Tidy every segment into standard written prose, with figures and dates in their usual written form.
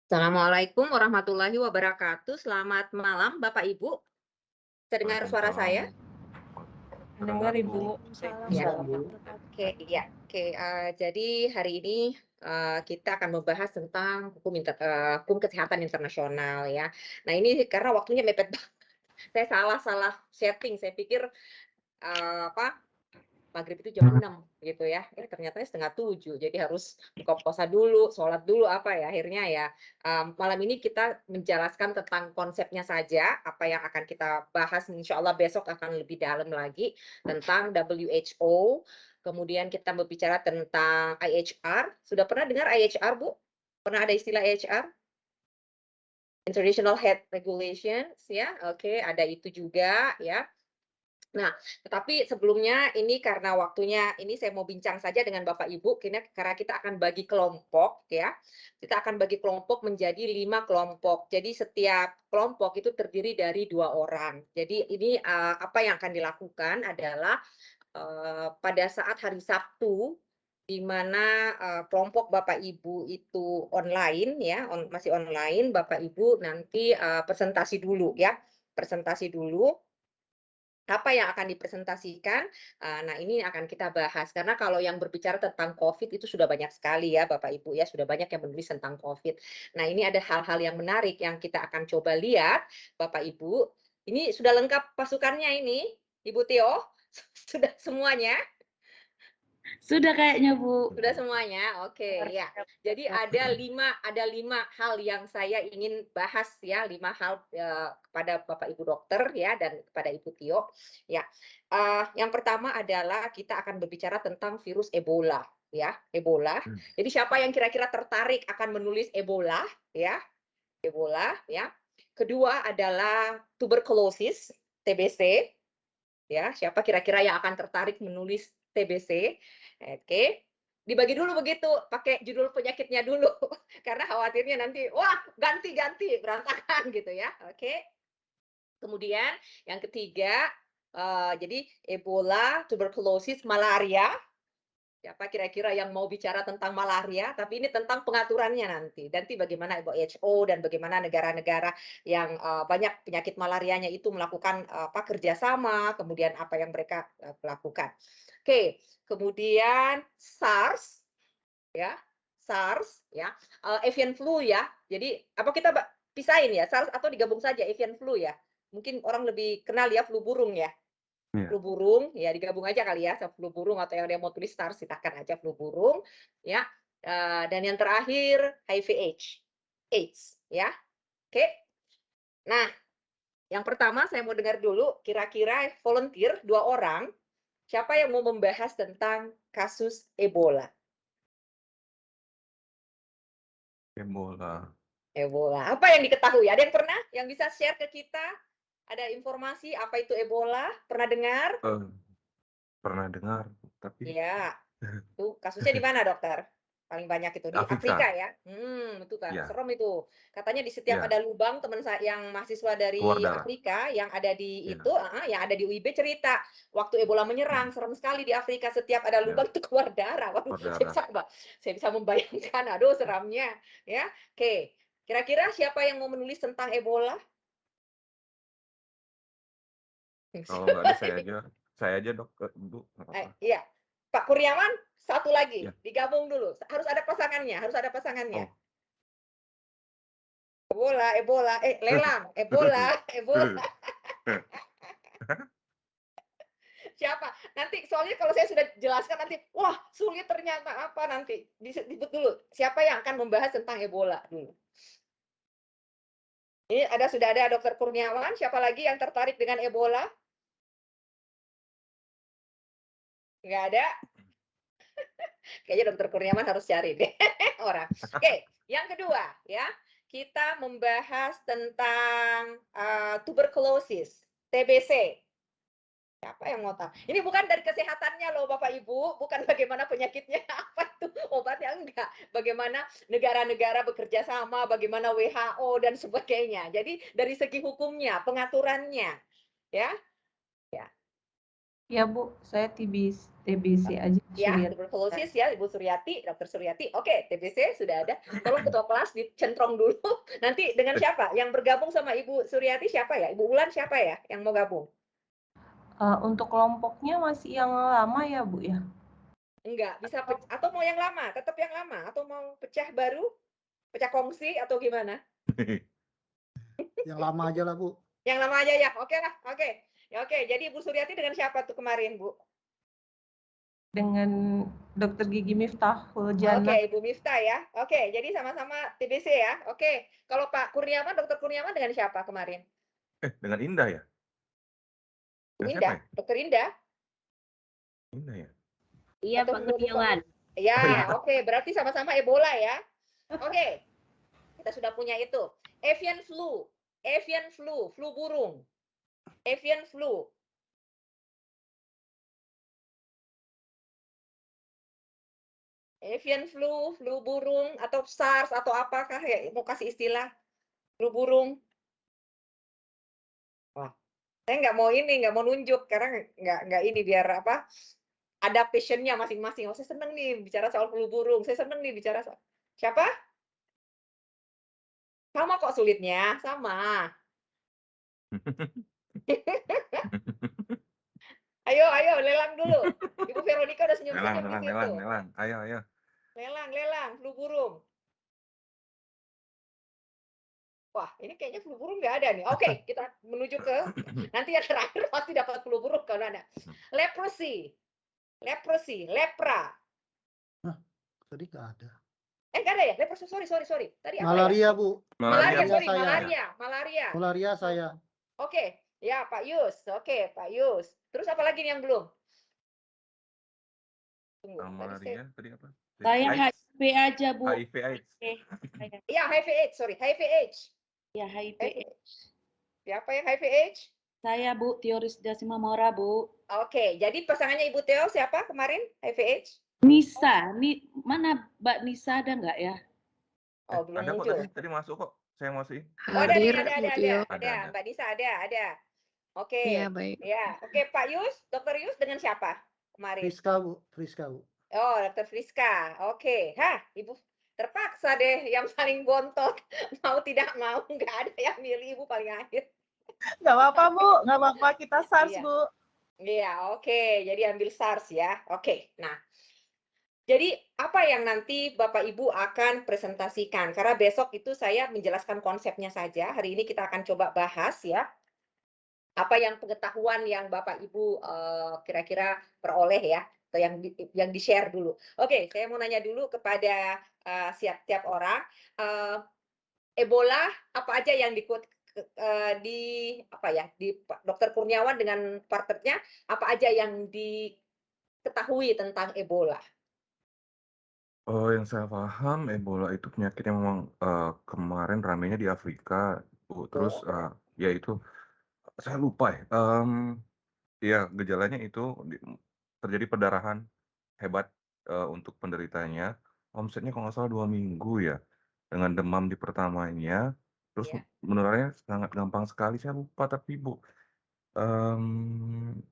Assalamualaikum warahmatullahi wabarakatuh. Selamat malam, Bapak Ibu. Bisa dengar suara Waalaikumsalam. saya? Mendengar Terdengar, Bu. Ibu. Waalaikumsalam Ya. warahmatullahi wabarakatuh. Oke, iya. Oke, jadi hari ini kita akan membahas tentang hukum kesehatan internasional ya. Nah ini karena waktunya mepet banget. Saya salah-salah setting. Saya pikir apa maghrib itu jam 6 gitu ya. Ternyata 6:30, jadi harus buka puasa dulu, sholat dulu apa ya, akhirnya ya, malam ini kita menjelaskan tentang konsepnya saja, apa yang akan kita bahas insya Allah besok akan lebih dalam lagi tentang WHO, kemudian kita berbicara tentang IHR. Sudah pernah dengar IHR, Bu? Pernah ada istilah IHR? International Health Regulations ya, oke, ada itu juga ya. Nah, tetapi sebelumnya ini karena waktunya ini saya mau bincang saja dengan Bapak Ibu, karena kita akan bagi kelompok ya. Kita akan bagi kelompok menjadi 5 kelompok. Jadi setiap kelompok itu terdiri dari 2 orang. Jadi ini apa yang akan dilakukan adalah pada saat hari Sabtu di mana kelompok Bapak Ibu itu online ya, masih online, Bapak Ibu nanti presentasi dulu ya. Presentasi dulu apa yang akan dipresentasikan, nah ini akan kita bahas. Karena kalau yang berbicara tentang COVID itu sudah banyak sekali ya Bapak Ibu ya, sudah banyak yang menulis tentang COVID. Nah ini ada hal-hal yang menarik yang kita akan coba lihat Bapak Ibu. Ini sudah lengkap pasukannya ini, Ibu Tio? Sudah semuanya? Sudah kayaknya, Bu. Sudah semuanya? Oke, ya. Jadi ada lima hal yang saya ingin bahas ya, 5 hal, kepada Bapak Ibu dokter ya dan kepada Ibu Tio, ya. Yang pertama adalah kita akan berbicara tentang virus Ebola ya, Ebola. Mmm, Jadi siapa yang kira-kira tertarik akan menulis Ebola ya, Ebola ya. Kedua adalah tuberkulosis, TBC ya, siapa kira-kira yang akan tertarik menulis TBC? Oke, dibagi dulu begitu, pakai judul penyakitnya dulu, karena khawatirnya nanti, wah ganti-ganti, berantakan gitu ya, oke. Kemudian yang ketiga, jadi Ebola, tuberkulosis, malaria, siapa kira-kira yang mau bicara tentang malaria, tapi ini tentang pengaturannya nanti bagaimana WHO dan bagaimana negara-negara yang, banyak penyakit malarianya itu melakukan, kerjasama, kemudian apa yang mereka, lakukan. Oke, kemudian SARS ya, SARS ya, avian flu ya. Jadi apa kita pisahin ya, SARS atau digabung saja avian flu ya? Mungkin orang lebih kenal ya flu burung ya? iya. Flu burung, ya digabung aja kali ya, flu burung atau yang mau tulis SARS silahkan aja flu burung, ya. Dan yang terakhir HIV/AIDS, ya. Oke. Nah, yang pertama saya mau dengar dulu kira-kira volunteer 2 orang, siapa yang mau membahas tentang kasus Ebola? Ebola. Ebola, apa yang diketahui? Ada yang pernah yang bisa share ke kita? Ada informasi apa itu Ebola? Pernah dengar? eee, Pernah dengar, tapi Iya. Tuh, kasusnya di mana, dokter? Paling banyak itu di Afrika Afrika. ya? Itu Kak, Iya, serem itu. Katanya di setiap ada iya, lubang teman saya yang mahasiswa keluar dari darah. Afrika yang ada di itu Iya, yang ada di UIB cerita, waktu Ebola menyerang mhm, serem sekali di Afrika, setiap ada iya, lubang itu keluar darah. Waduh, keluar saya darah. bisa saya bisa membayangkan, aduh seramnya, ya. Oke, kira-kira siapa yang mau menulis tentang Ebola? Kalau nggak ada saya aja Dok, Bu, nggak apa-apa. Iya. Pak Kurniawan, satu lagi, Iya, digabung dulu, harus ada pasangannya harus ada pasangannya. oh. Ebola Ebola, lelang, Ebola Ebola. Siapa? Nanti soalnya kalau saya sudah jelaskan nanti, wah sulit ternyata apa nanti, disebut dulu, siapa yang akan membahas tentang Ebola dulu? Ini sudah ada Dokter Kurniawan, siapa lagi yang tertarik dengan Ebola? Nggak ada? Kayaknya Dokter Kurniawan harus cari deh orang. Oke, yang kedua ya, kita membahas tentang, tuberkulosis, TBC. Siapa yang mau tahu? Ini bukan dari kesehatannya loh Bapak Ibu, bukan bagaimana penyakitnya, apa itu obatnya, enggak. Bagaimana negara-negara bekerja sama, bagaimana WHO dan sebagainya. Jadi dari segi hukumnya, pengaturannya, ya. Ya. Ya Bu, saya TBC aja Ya, Suryati. tuberkulosis ya, Ibu Suryati, Dokter Suryati. Oke, TBC sudah ada. Tolong ketua kelas dicentrong dulu. Nanti dengan siapa? Yang bergabung sama Ibu Suryati siapa ya? Ibu Ulan siapa ya yang mau gabung? Untuk kelompoknya masih yang lama ya Bu ya? Enggak, bisa atau mau yang lama, tetap yang lama atau mau pecah baru? Pecah kongsi atau gimana? Yang lama aja lah Bu. Yang lama aja ya. Oke lah, oke. Ya oke, jadi Ibu Suryati dengan siapa tuh kemarin, Bu? Dengan Dokter Gigi Miftahul Oke, Jannah. Ibu Miftah ya. Oke, jadi sama-sama TBC ya. Oke, kalau Pak Kurniawan, Dokter Kurniawan dengan siapa kemarin? Dengan Indah ya? Bu Dengan siapa Indah, ya? Dokter Indah. Indah ya? Iya, Atau Pak belum lupa? Kurniawan. Ya, Oh, iya. oke, berarti sama-sama Ebola ya. Oke, kita sudah punya itu. Avian flu, flu burung, avian flu. Avian flu, flu burung atau SARS atau apakah ya? Mau kasih istilah flu burung? Wah, saya nggak mau ini, nggak mau nunjuk karena nggak ini biar apa? Ada passionnya masing-masing. Oh, saya seneng nih bicara soal flu burung. Saya seneng nih bicara soal siapa? Sama kok sulitnya, sama. Ayo, ayo, lelang dulu. Ibu Veronica udah senyum-senyum di situ. Lelang. Ayo. Lelang, flu burung. Wah, ini kayaknya flu burung nggak ada nih. Oke, kita menuju ke nanti yang terakhir pasti dapat flu burung kalau ada. Leprosy, lepra. Tadi nggak ada. Nggak ada ya? Leprosy, sorry. Tadi apa Malaria ya? Bu. Malaria. Malaria saya. Oke, ya Pak Yus. Oke, Pak Yus. Terus apa lagi nih yang belum? Tunggu. Malaria tadi apa? Saya AIDS. HIV aja, Bu. HIV AIDS. Iya, HIV AIDS. Ya, HIV. Siapa yang HIV AIDS? Saya, Bu, Teoris Dasimamora, Bu. Oke, jadi pasangannya Ibu Teo siapa kemarin HIV AIDS? Nisa, mana Mbak Nisa ada nggak ya? Oh, belum Ada kok muncul. tadi masuk kok. Saya masukin. Oh, ada. Ada. Mbak Nisa ada. Oke. Iya, baik. Ya, oke Pak Yus, Dokter Yus dengan siapa kemarin? Friska Bu. Oh, Dokter Friska. Oke. Hah, Ibu terpaksa deh yang paling bontot. Mau tidak mau, nggak ada yang milih Ibu paling akhir. Nggak apa-apa, Bu. Nggak apa-apa. Kita SARS, Iya. Bu. Iya, oke. Jadi ambil SARS ya. Oke. Nah, jadi apa yang nanti Bapak Ibu akan presentasikan? Karena besok itu saya menjelaskan konsepnya saja. Hari ini kita akan coba bahas ya. Apa yang pengetahuan yang Bapak Ibu kira-kira peroleh ya, atau yang di-share dulu. Oke, saya mau nanya dulu kepada tiap orang. Ebola apa aja yang di Dokter Kurniawan dengan partnernya apa aja yang diketahui tentang Ebola? Oh, yang saya paham Ebola itu penyakit yang memang kemarin ramainya di Afrika, Bu. Terus ya itu saya lupa ya. Ya gejalanya itu terjadi perdarahan hebat untuk penderitanya. Omsetnya kalau nggak salah 2 minggu ya. Dengan demam di pertamanya, terus Ya. menularnya sangat gampang sekali. Saya lupa tapi Bu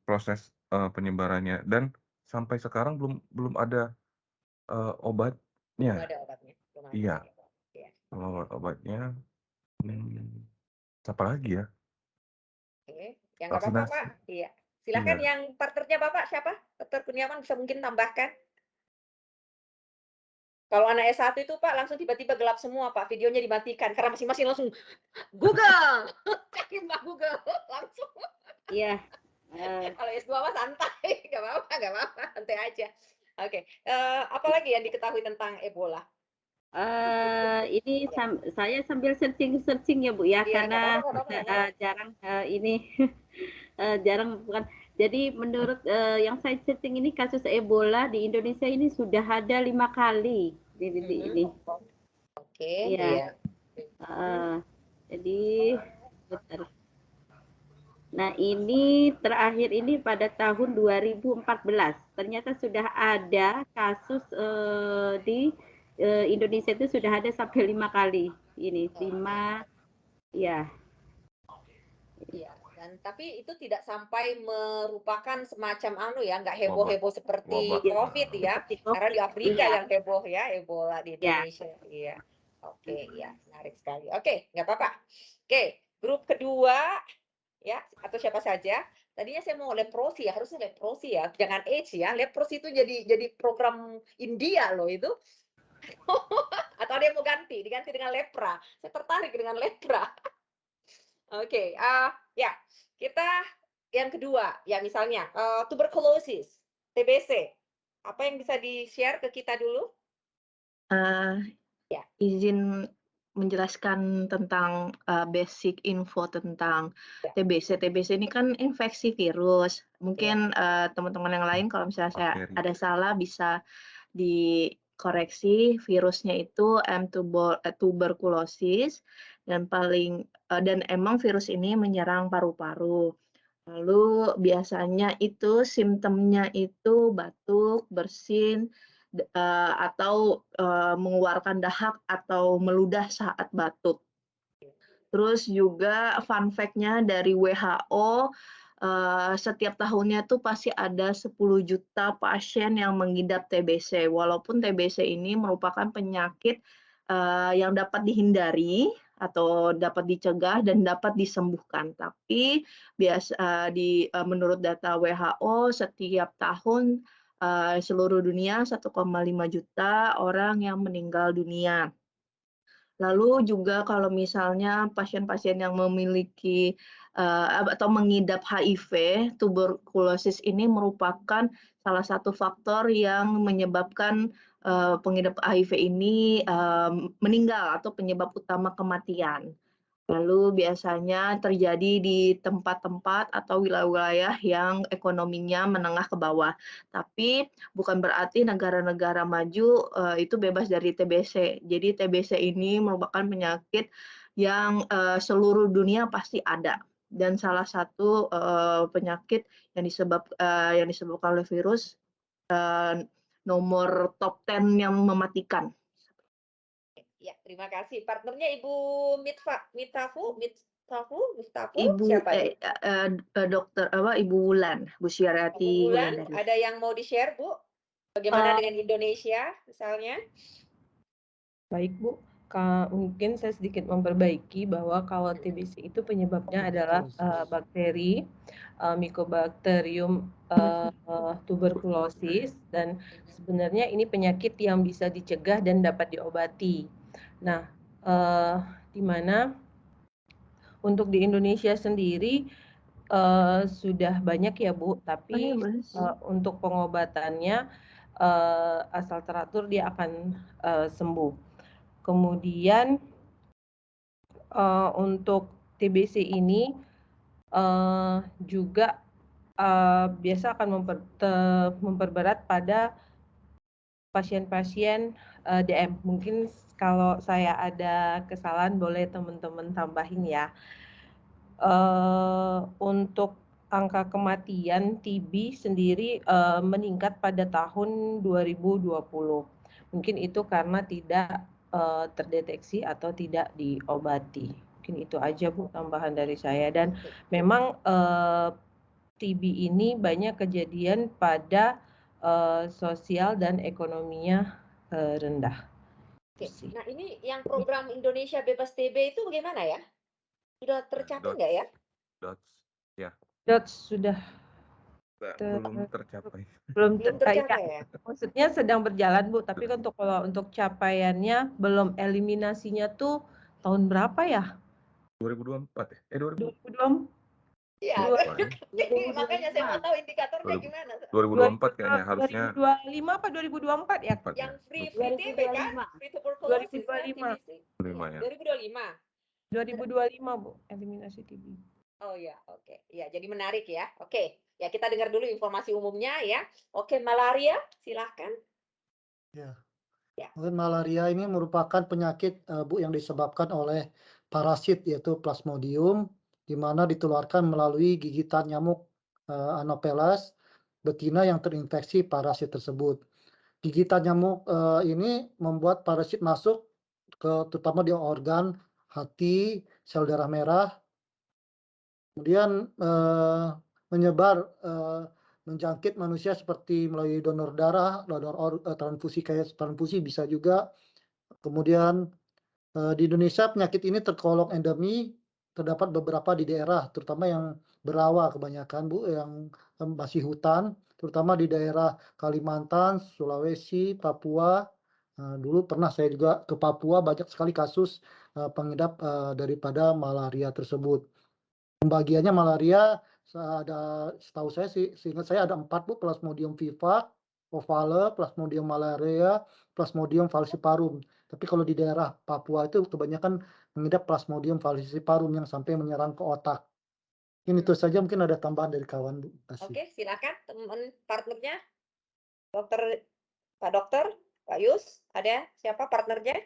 proses penyebarannya dan sampai sekarang belum ada obatnya. Belum ada obatnya. Iya. Ya. Kalau obatnya, apa lagi ya? Oke, yang nggak apa-apa, Pak. Iya. Silakan Iya. yang partnernya Bapak siapa? Dokter Kurniawan bisa mungkin tambahkan. Kalau anak S1 itu Pak langsung tiba-tiba gelap semua Pak, videonya dimatikan karena masing-masing langsung Google, cari Mbak Google langsung. Iya. Kalau S2 mah santai, nggak apa-apa, santai aja. Oke, apalagi yang diketahui tentang Ebola? Ini saya sambil searching ya Bu ya, Iya, karena nggak apa-apa. jarang jarang bukan. Jadi menurut yang saya searching ini kasus Ebola di Indonesia ini sudah ada 5 kali ini. Oke, Iya. Jadi bentar. Nah, ini terakhir ini pada tahun 2014. Ternyata sudah ada kasus di Indonesia itu sudah ada sampai 5 kali. Ini 5 ya. Iya, Dan tapi itu tidak sampai merupakan semacam nggak Wabah heboh-heboh seperti wabah, COVID ya. Seperti Karena di COVID. Afrika Iya, yang heboh ya, Ebola di ya. Indonesia. Iya. Oke, ya, menarik sekali. Oke, nggak apa-apa. Oke, grup kedua ya, atau siapa saja. Tadinya saya mau leprosi ya, harusnya leprosi ya, jangan AIDS ya. Leprosi itu jadi program India loh itu. Atau ada yang mau diganti dengan lepra. Saya tertarik dengan lepra. Oke, ya, kita yang kedua, ya misalnya tuberkulosis, TBC. Apa yang bisa di-share ke kita dulu? Ya. Izin menjelaskan tentang basic info tentang Ya. TBC. TBC ini kan infeksi virus. Mungkin teman-teman yang lain kalau misalnya saya bakteri. ada salah bisa dikoreksi. Virusnya itu tuberkulosis dan dan emang virus ini menyerang paru-paru. Lalu biasanya itu simptomnya itu batuk, bersin, atau mengeluarkan dahak atau meludah saat batuk. Terus juga fun fact-nya dari WHO, setiap tahunnya tuh pasti ada 10 juta pasien yang mengidap TBC. Walaupun TBC ini merupakan penyakit yang dapat dihindari atau dapat dicegah dan dapat disembuhkan. Tapi menurut data WHO setiap tahun seluruh dunia 1,5 juta orang yang meninggal dunia. Lalu juga kalau misalnya pasien-pasien yang memiliki atau mengidap HIV, tuberkulosis ini merupakan salah satu faktor yang menyebabkan pengidap HIV ini meninggal atau penyebab utama kematian. Lalu biasanya terjadi di tempat-tempat atau wilayah-wilayah yang ekonominya menengah ke bawah. Tapi bukan berarti negara-negara maju itu bebas dari TBC. Jadi TBC ini merupakan penyakit yang seluruh dunia pasti ada. Dan salah satu penyakit yang disebabkan oleh virus nomor top 10 yang mematikan. Ya, terima kasih. Partnernya Ibu Miftahu Ibu siapa nih? dokter Ibu Wulan, Bu Bu Syariati Wulan, Wulandari. ada yang mau di-share, Bu? Bagaimana dengan Indonesia misalnya? Baik Bu, mungkin saya sedikit memperbaiki bahwa kalau TBC itu penyebabnya adalah bakteri Mycobacterium tuberculosis, dan sebenarnya ini penyakit yang bisa dicegah dan dapat diobati. Nah, di mana untuk di Indonesia sendiri sudah banyak ya Bu, tapi untuk pengobatannya asal teratur dia akan sembuh. Kemudian untuk TBC ini juga biasa akan memperberat pada pasien-pasien DM. Mungkin kalau saya ada kesalahan boleh teman-teman tambahin ya. Untuk angka kematian TB sendiri meningkat pada tahun 2020. Mungkin itu karena tidak terdeteksi atau tidak diobati. Mungkin itu aja Bu tambahan dari saya. Dan memang TB ini banyak kejadian pada sosial dan ekonominya rendah. Oke. Nah, ini yang program Indonesia Bebas TB itu bagaimana ya? Sudah tercapai nggak ya? Sudah belum tercapai. Belum tercapai ya? Maksudnya sedang berjalan Bu, tapi kalau untuk capaiannya belum, eliminasinya tuh tahun berapa ya? 2024 ya? 2020. Iya, makanya saya mau tahu indikatornya gimana. 2024 kayaknya harusnya. 2025 apa 2024 ya? Yang free TB kan? Free tuberculosis kan? 2025. 2025. 2025 Bu, eliminasi TB. Oh ya, oke. Ya, jadi menarik ya. Oke, ya kita dengar dulu informasi umumnya ya. Oke, malaria, silahkan. Ya. Ya. Mungkin malaria ini merupakan penyakit Bu yang disebabkan oleh parasit yaitu Plasmodium, di mana ditularkan melalui gigitan nyamuk Anopheles betina yang terinfeksi parasit tersebut. Gigitan nyamuk ini membuat parasit masuk terutama di organ hati, sel darah merah, Kemudian menyebar menjangkit manusia seperti melalui donor darah, transfusi kayak transfusi bisa juga. Kemudian di Indonesia penyakit ini tergolong endemi, terdapat beberapa di daerah, terutama yang berawa kebanyakan Bu, yang masih hutan, terutama di daerah Kalimantan, Sulawesi, Papua. Dulu pernah saya juga ke Papua, banyak sekali kasus pengidap daripada malaria tersebut. Pembagiannya malaria setahu saya sih, seingat saya ada 4 Bu, Plasmodium vivax, ovale, Plasmodium malaria, Plasmodium falciparum. Tapi kalau di daerah Papua itu kebanyakan mengidap Plasmodium falciparum yang sampai menyerang ke otak. Ini itu saja, mungkin ada tambahan dari kawan Bu. Kasih. Oke, silakan teman partnernya. Pak Dokter, Pak Yus, ada siapa partnernya?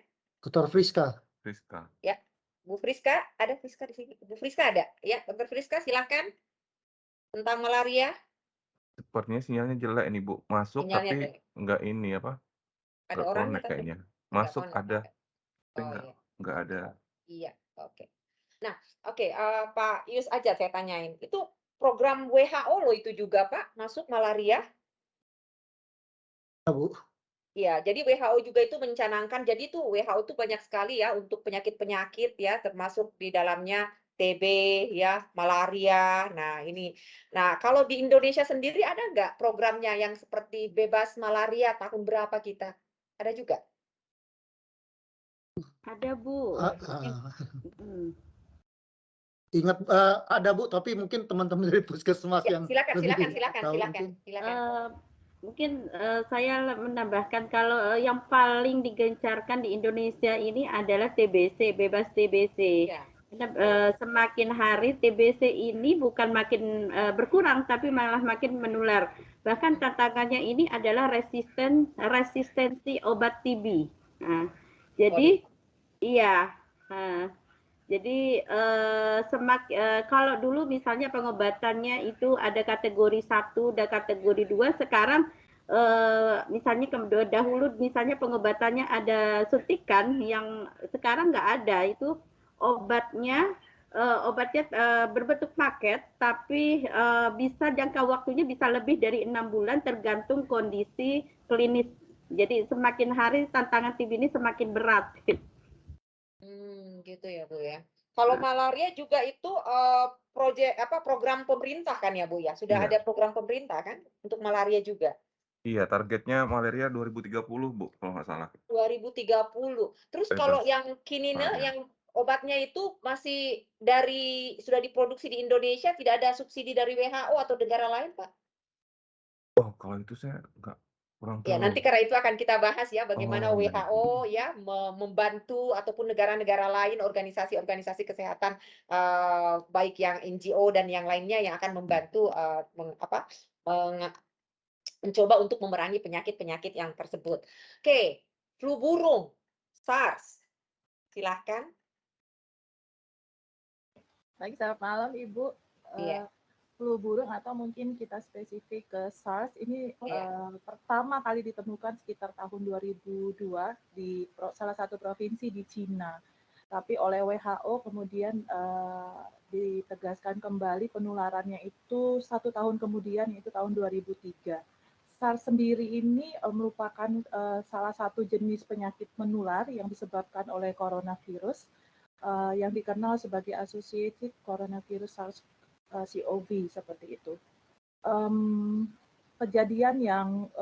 Dr. Friska. Friska. Ya, Bu Friska, ada Friska di sini. Bu Friska ada? Ya, Dokter Friska silakan. Tentang malaria. Sepertinya sinyalnya jelek nih Bu, masuk Sinyalnya tapi jelek. nggak ini apa, Ada nggak orangnya connect tapi kayaknya. nggak Masuk connect. ada, tapi Oh iya. nggak ada. Iya, oke. Nah, oke, Pak Yus aja saya tanyain. Itu program WHO loh itu juga Pak, masuk malaria. Ya, Bu. Ya, jadi WHO juga itu mencanangkan, jadi tuh WHO itu banyak sekali ya untuk penyakit-penyakit ya, termasuk di dalamnya TB ya, malaria. Nah, ini. Nah, kalau di Indonesia sendiri ada nggak programnya yang seperti bebas malaria tahun berapa kita? Ada juga? Ada Bu. Ah, Mm. Ingat ada Bu, tapi mungkin teman-teman dari puskesmas Ya, yang silakan, lebih silakan, silakan, tahu silakan, mungkin. silakan. Mungkin saya menambahkan kalau yang paling digencarkan di Indonesia ini adalah TBC, bebas TBC. Ya. Karena semakin hari TBC ini bukan makin berkurang, tapi malah makin menular. Bahkan tantangannya ini adalah resistensi obat TB. Nah, jadi iya. Nah, jadi kalau dulu misalnya pengobatannya itu ada kategori 1, ada kategori 2, sekarang misalnya dahulu misalnya pengobatannya ada suntikan, yang sekarang nggak ada. Itu obatnya berbentuk paket, tapi bisa jangka waktunya bisa lebih dari 6 bulan tergantung kondisi klinis. Jadi semakin hari tantangan TB ini semakin berat. Gitu ya, Bu, ya. Kalau malaria juga itu, program pemerintah kan ya, Bu, ya? Sudah Iya. ada program pemerintah kan untuk malaria juga? Iya, targetnya malaria 2030 Bu, kalau nggak salah. 2030. Terus kalau Bebas yang kinine, malaria. yang obatnya itu masih sudah diproduksi di Indonesia, tidak ada subsidi dari WHO atau negara lain, Pak? Oh, kalau itu saya kurang Ya, tahu. nanti karena itu akan kita bahas ya, bagaimana Oh, baik. WHO ya membantu ataupun negara-negara lain, organisasi-organisasi kesehatan, baik yang NGO dan yang lainnya yang akan membantu, mencoba untuk memerangi penyakit-penyakit yang tersebut. Oke, flu burung, SARS, silahkan. Baik, selamat malam Ibu. Iya. Flu burung atau mungkin kita spesifik ke SARS ini Iya. pertama kali ditemukan sekitar tahun 2002 di salah satu provinsi di Cina. Tapi oleh WHO kemudian ditegaskan kembali penularannya itu 1 tahun kemudian, yaitu tahun 2003. SARS sendiri ini merupakan salah satu jenis penyakit menular yang disebabkan oleh coronavirus yang dikenal sebagai Associated Coronavirus SARS-CoV seperti itu. Kejadian yang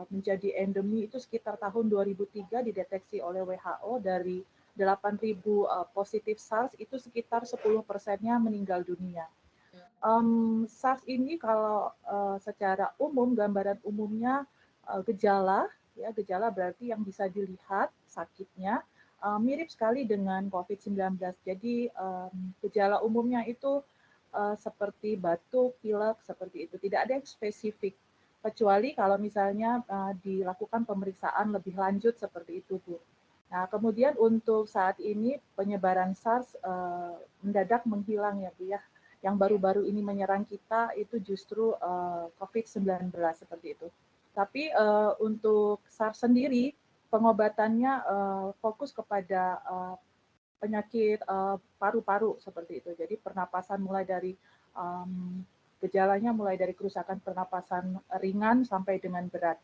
menjadi endemi itu sekitar tahun 2003 dideteksi oleh WHO. Dari 8.000 positif SARS itu sekitar 10%-nya meninggal dunia. SARS ini kalau secara umum, gambaran umumnya gejala berarti yang bisa dilihat sakitnya mirip sekali dengan COVID-19. Jadi gejala umumnya itu seperti batuk, pilek, seperti itu. Tidak ada yang spesifik, kecuali kalau misalnya dilakukan pemeriksaan lebih lanjut seperti itu, Bu. Nah, kemudian untuk saat ini penyebaran SARS mendadak menghilang ya, Bu ya. Yang baru-baru ini menyerang kita itu justru COVID-19 seperti itu. Tapi untuk SARS sendiri pengobatannya fokus kepada penyakit paru-paru seperti itu. Jadi pernapasan mulai dari gejalanya mulai dari kerusakan pernapasan ringan sampai dengan berat.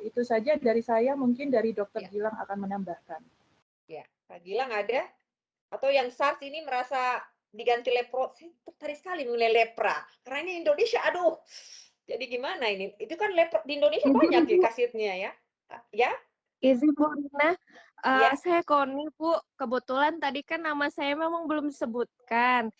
Itu saja dari saya, mungkin dari Dokter Ya. Gilang akan menambahkan. Ya, Kak Gilang ada? Atau yang SARS ini merasa diganti lepro? Saya tertarik sekali mengenai lepra. Karena ini Indonesia, aduh. Jadi gimana ini? Itu kan lepra di Indonesia Izin, banyak ya Bu. kasusnya ya. Ya? Izin Bu Rina, Ya. saya Koni Bu. Kebetulan tadi kan nama saya memang belum disebutkan.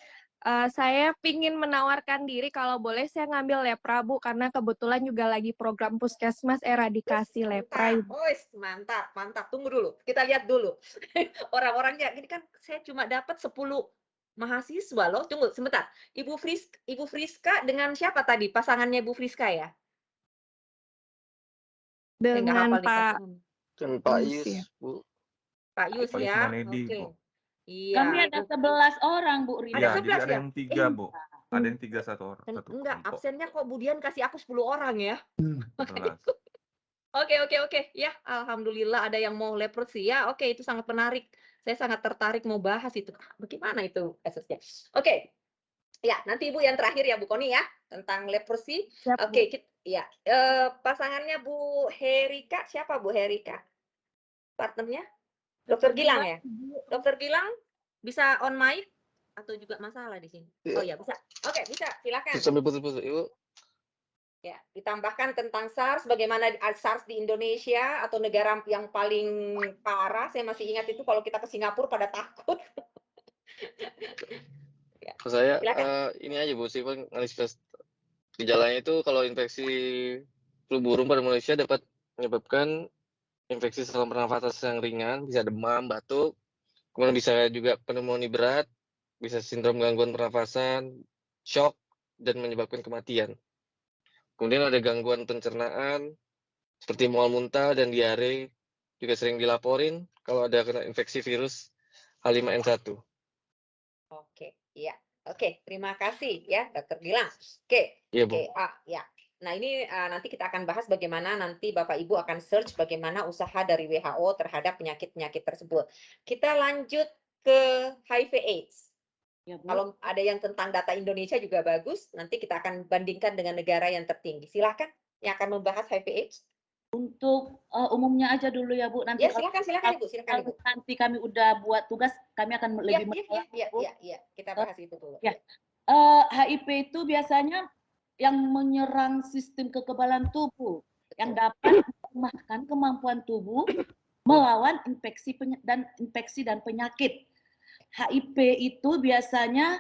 Saya pingin menawarkan diri kalau boleh saya ngambil lepra Bu, karena kebetulan juga lagi program puskesmas eradikasi lepra. Mantap. Wis, mantap, mantap. Tunggu dulu. Kita lihat dulu. Orang-orangnya ini kan saya cuma dapat 10 mahasiswa loh. Tunggu sebentar. Ibu Friska dengan siapa tadi? Pasangannya Ibu Friska ya? Saya nggak Dengan hafal nih Pak pasangan. Kan Pak Yus Yus, ya. Bu. Pak Yus Pak Yus ya. Manedi, Oke. Bu. Iya. Kami ada 11 orang, Bu Rina. Ada Iya, jadi 11 ada ya? yang 3, Bu. Ada yang 3 satu orang, satu Enggak, kelompok. absennya kok Budian kasih aku 10 orang ya. 11. Oke. Ya, alhamdulillah ada yang mau leprosy ya. Oke, itu sangat menarik. Saya sangat tertarik mau bahas itu. Bagaimana itu kasusnya? Oke. Ya, nanti Ibu yang terakhir ya Bu Koni ya tentang leprosy. Siap, Bu. Oke, ya. Pasangannya Bu Herika, siapa Bu Herika? Partnernya? Dokter Gilang ya? Dokter Gilang bisa on mic atau juga masalah di sini? Iya. Oh ya, bisa. Oke, bisa. Silakan. Sambil putus-putus, Ibu. Ya, ditambahkan tentang SARS, bagaimana SARS di Indonesia atau negara yang paling parah. Saya masih ingat itu kalau kita ke Singapura pada takut. Kalau saya Silakan. ini aja Bu, sih analisis gejalanya itu kalau infeksi flu burung pada manusia dapat menyebabkan infeksi saluran pernafasan yang ringan, bisa demam, batuk, kemudian bisa juga pneumonia berat, bisa sindrom gangguan pernafasan, shock, dan menyebabkan kematian. Kemudian ada gangguan pencernaan seperti mual muntah dan diare, juga sering dilaporin kalau ada kena infeksi virus H5N1. Oke, iya. Oke, terima kasih ya Dokter Gilang. Oke, Iya, Bu. ya. Nah ini nanti kita akan bahas bagaimana nanti Bapak Ibu akan search bagaimana usaha dari WHO terhadap penyakit-penyakit tersebut. Kita lanjut ke HIV/AIDS. Ya, Bu. Kalau ada yang tentang data Indonesia juga bagus, nanti kita akan bandingkan dengan negara yang tertinggi. Silakan yang akan membahas HIV/AIDS. Untuk umumnya aja dulu ya Bu. Nanti Ya, silakan Ibu, silakan Ibu. nanti kami udah buat tugas, kami akan lebih Iya, kita bahas itu dulu. Ya. HIV itu biasanya yang menyerang sistem kekebalan tubuh, yang dapat melemahkan kemampuan tubuh melawan infeksi dan penyakit. HIV itu biasanya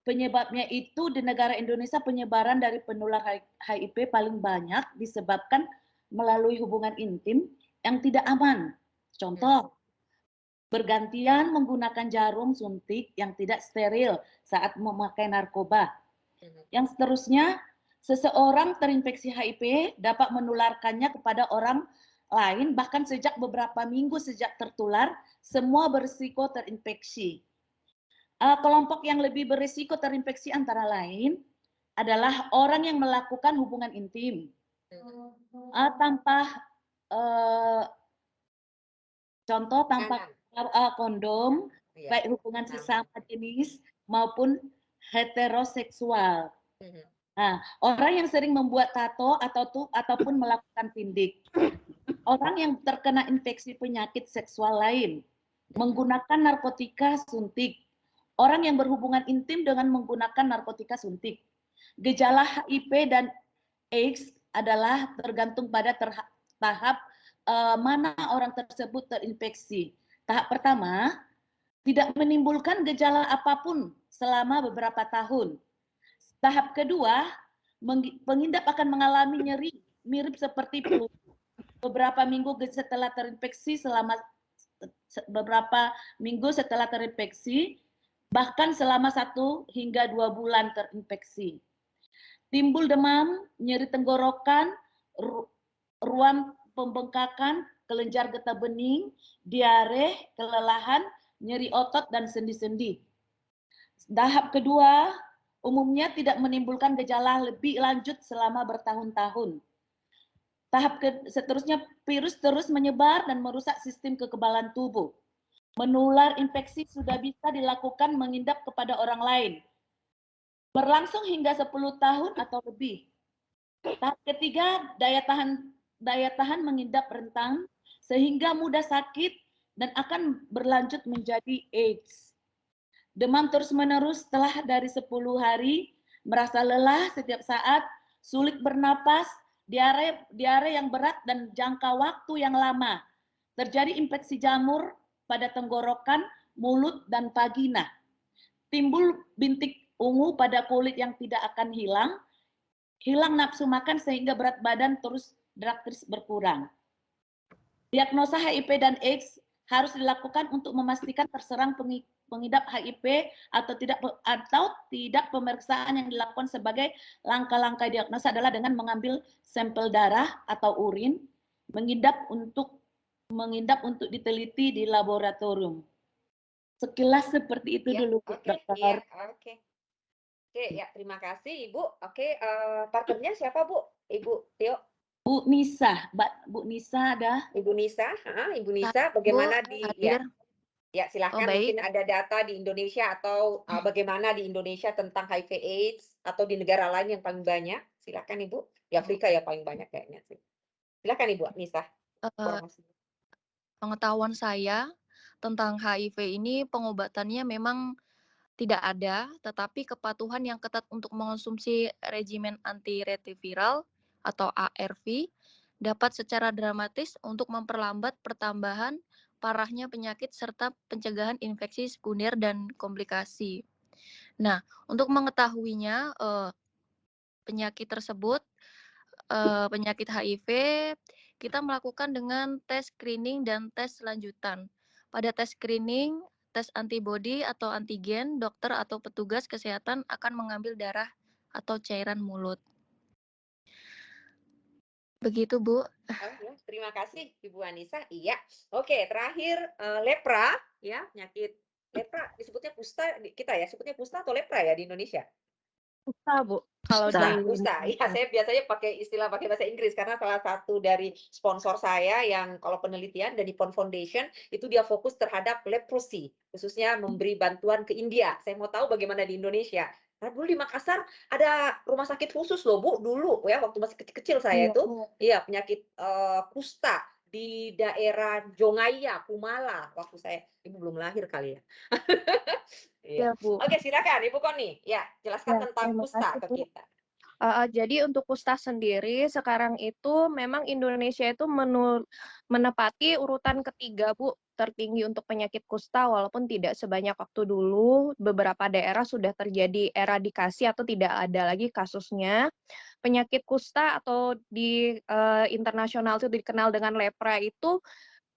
penyebabnya itu di negara Indonesia penyebaran dari penular HIV paling banyak disebabkan melalui hubungan intim yang tidak aman. Contoh, bergantian menggunakan jarum suntik yang tidak steril saat memakai narkoba. Yang seterusnya, seseorang terinfeksi HIV dapat menularkannya kepada orang lain bahkan sejak beberapa minggu sejak tertular, semua berisiko terinfeksi. Kelompok yang lebih berisiko terinfeksi antara lain adalah orang yang melakukan hubungan intim tanpa kondom, baik hubungan sesama jenis maupun heteroseksual. Nah, orang yang sering membuat tato ataupun melakukan tindik, orang yang terkena infeksi penyakit seksual lain, menggunakan narkotika suntik, orang yang berhubungan intim dengan menggunakan narkotika suntik. Gejala HIV dan AIDS adalah tergantung pada tahap mana orang tersebut terinfeksi. Tahap pertama, tidak menimbulkan gejala apapun selama beberapa tahun. Tahap kedua, pengidap akan mengalami nyeri mirip seperti flu beberapa minggu setelah terinfeksi, bahkan selama 1 hingga 2 bulan terinfeksi. Timbul demam, nyeri tenggorokan, ruam pembengkakan, kelenjar getah bening, diare, kelelahan, nyeri otot, dan sendi-sendi. Tahap kedua, umumnya tidak menimbulkan gejala lebih lanjut selama bertahun-tahun. Tahap seterusnya, virus terus menyebar dan merusak sistem kekebalan tubuh. menular infeksi sudah bisa dilakukan mengidap kepada orang lain. Berlangsung hingga 10 tahun atau lebih. Tahap ketiga, daya tahan mengidap rentan sehingga mudah sakit dan akan berlanjut menjadi AIDS. Demam terus-menerus setelah dari 10 hari, merasa lelah setiap saat, sulit bernapas, diare yang berat dan jangka waktu yang lama. Terjadi infeksi jamur pada tenggorokan, mulut, dan vagina. Timbul bintik ungu pada kulit yang tidak akan hilang nafsu makan sehingga berat badan terus drastis berkurang. Diagnosa HIV dan AIDS harus dilakukan untuk memastikan terserang pengidap HIV atau tidak. Pemeriksaan yang dilakukan sebagai langkah-langkah diagnosa adalah dengan mengambil sampel darah atau urin, mengidap untuk diteliti di laboratorium. Sekilas seperti itu Ya, dulu, oke, Dokter. iya, oke. Oke, ya, terima kasih Ibu. Oke, partnernya siapa Bu? Ibu Tio? Bu Nisa ada. Ibu Nisa, Ibu Nisa, bagaimana Bu, di hadir. ya silahkan baik. mungkin ada data di Indonesia atau bagaimana di Indonesia tentang HIV/AIDS atau di negara lain yang paling banyak? Silahkan Ibu. Di Afrika ya paling banyak kayaknya sih. Silahkan Ibu Nisa. Informasi. Pengetahuan saya tentang HIV ini pengobatannya memang tidak ada, tetapi kepatuhan yang ketat untuk mengonsumsi regimen antiretroviral atau ARV dapat secara dramatis untuk memperlambat pertambahan parahnya penyakit serta pencegahan infeksi sekunder dan komplikasi. Nah, untuk mengetahuinya penyakit tersebut, penyakit HIV, kita melakukan dengan tes screening dan tes lanjutan. Pada tes screening, tes antibodi atau antigen, dokter atau petugas kesehatan akan mengambil darah atau cairan mulut. Begitu, Bu. Oh, ya. Terima kasih Ibu Anissa. Iya. Oke, terakhir lepra ya, penyakit lepra disebutnya kusta kita ya, sebutnya kusta atau lepra ya di Indonesia? Kusta, Bu. Kalau Kusta. Ya, saya biasanya pakai bahasa Inggris karena salah satu dari sponsor saya yang kalau penelitian dari Nippon Foundation itu dia fokus terhadap leprosy, khususnya memberi bantuan ke India. Saya mau tahu bagaimana di Indonesia. Nah, dulu di Makassar ada rumah sakit khusus loh Bu, dulu ya waktu masih kecil-kecil saya itu, iya penyakit kusta di daerah Jongaya, Kumala waktu saya Ibu belum lahir kali ya. Iya. Ya, Bu. Oke, silakan Ibu Koni. Ya, jelaskan Ya, tentang terima kusta kasih, ke Bu. kita. Jadi untuk kusta sendiri sekarang itu memang Indonesia itu menepati urutan ketiga Bu tertinggi untuk penyakit kusta walaupun tidak sebanyak waktu dulu. Beberapa daerah sudah terjadi eradikasi atau tidak ada lagi kasusnya. Penyakit kusta atau di internasional itu dikenal dengan lepra itu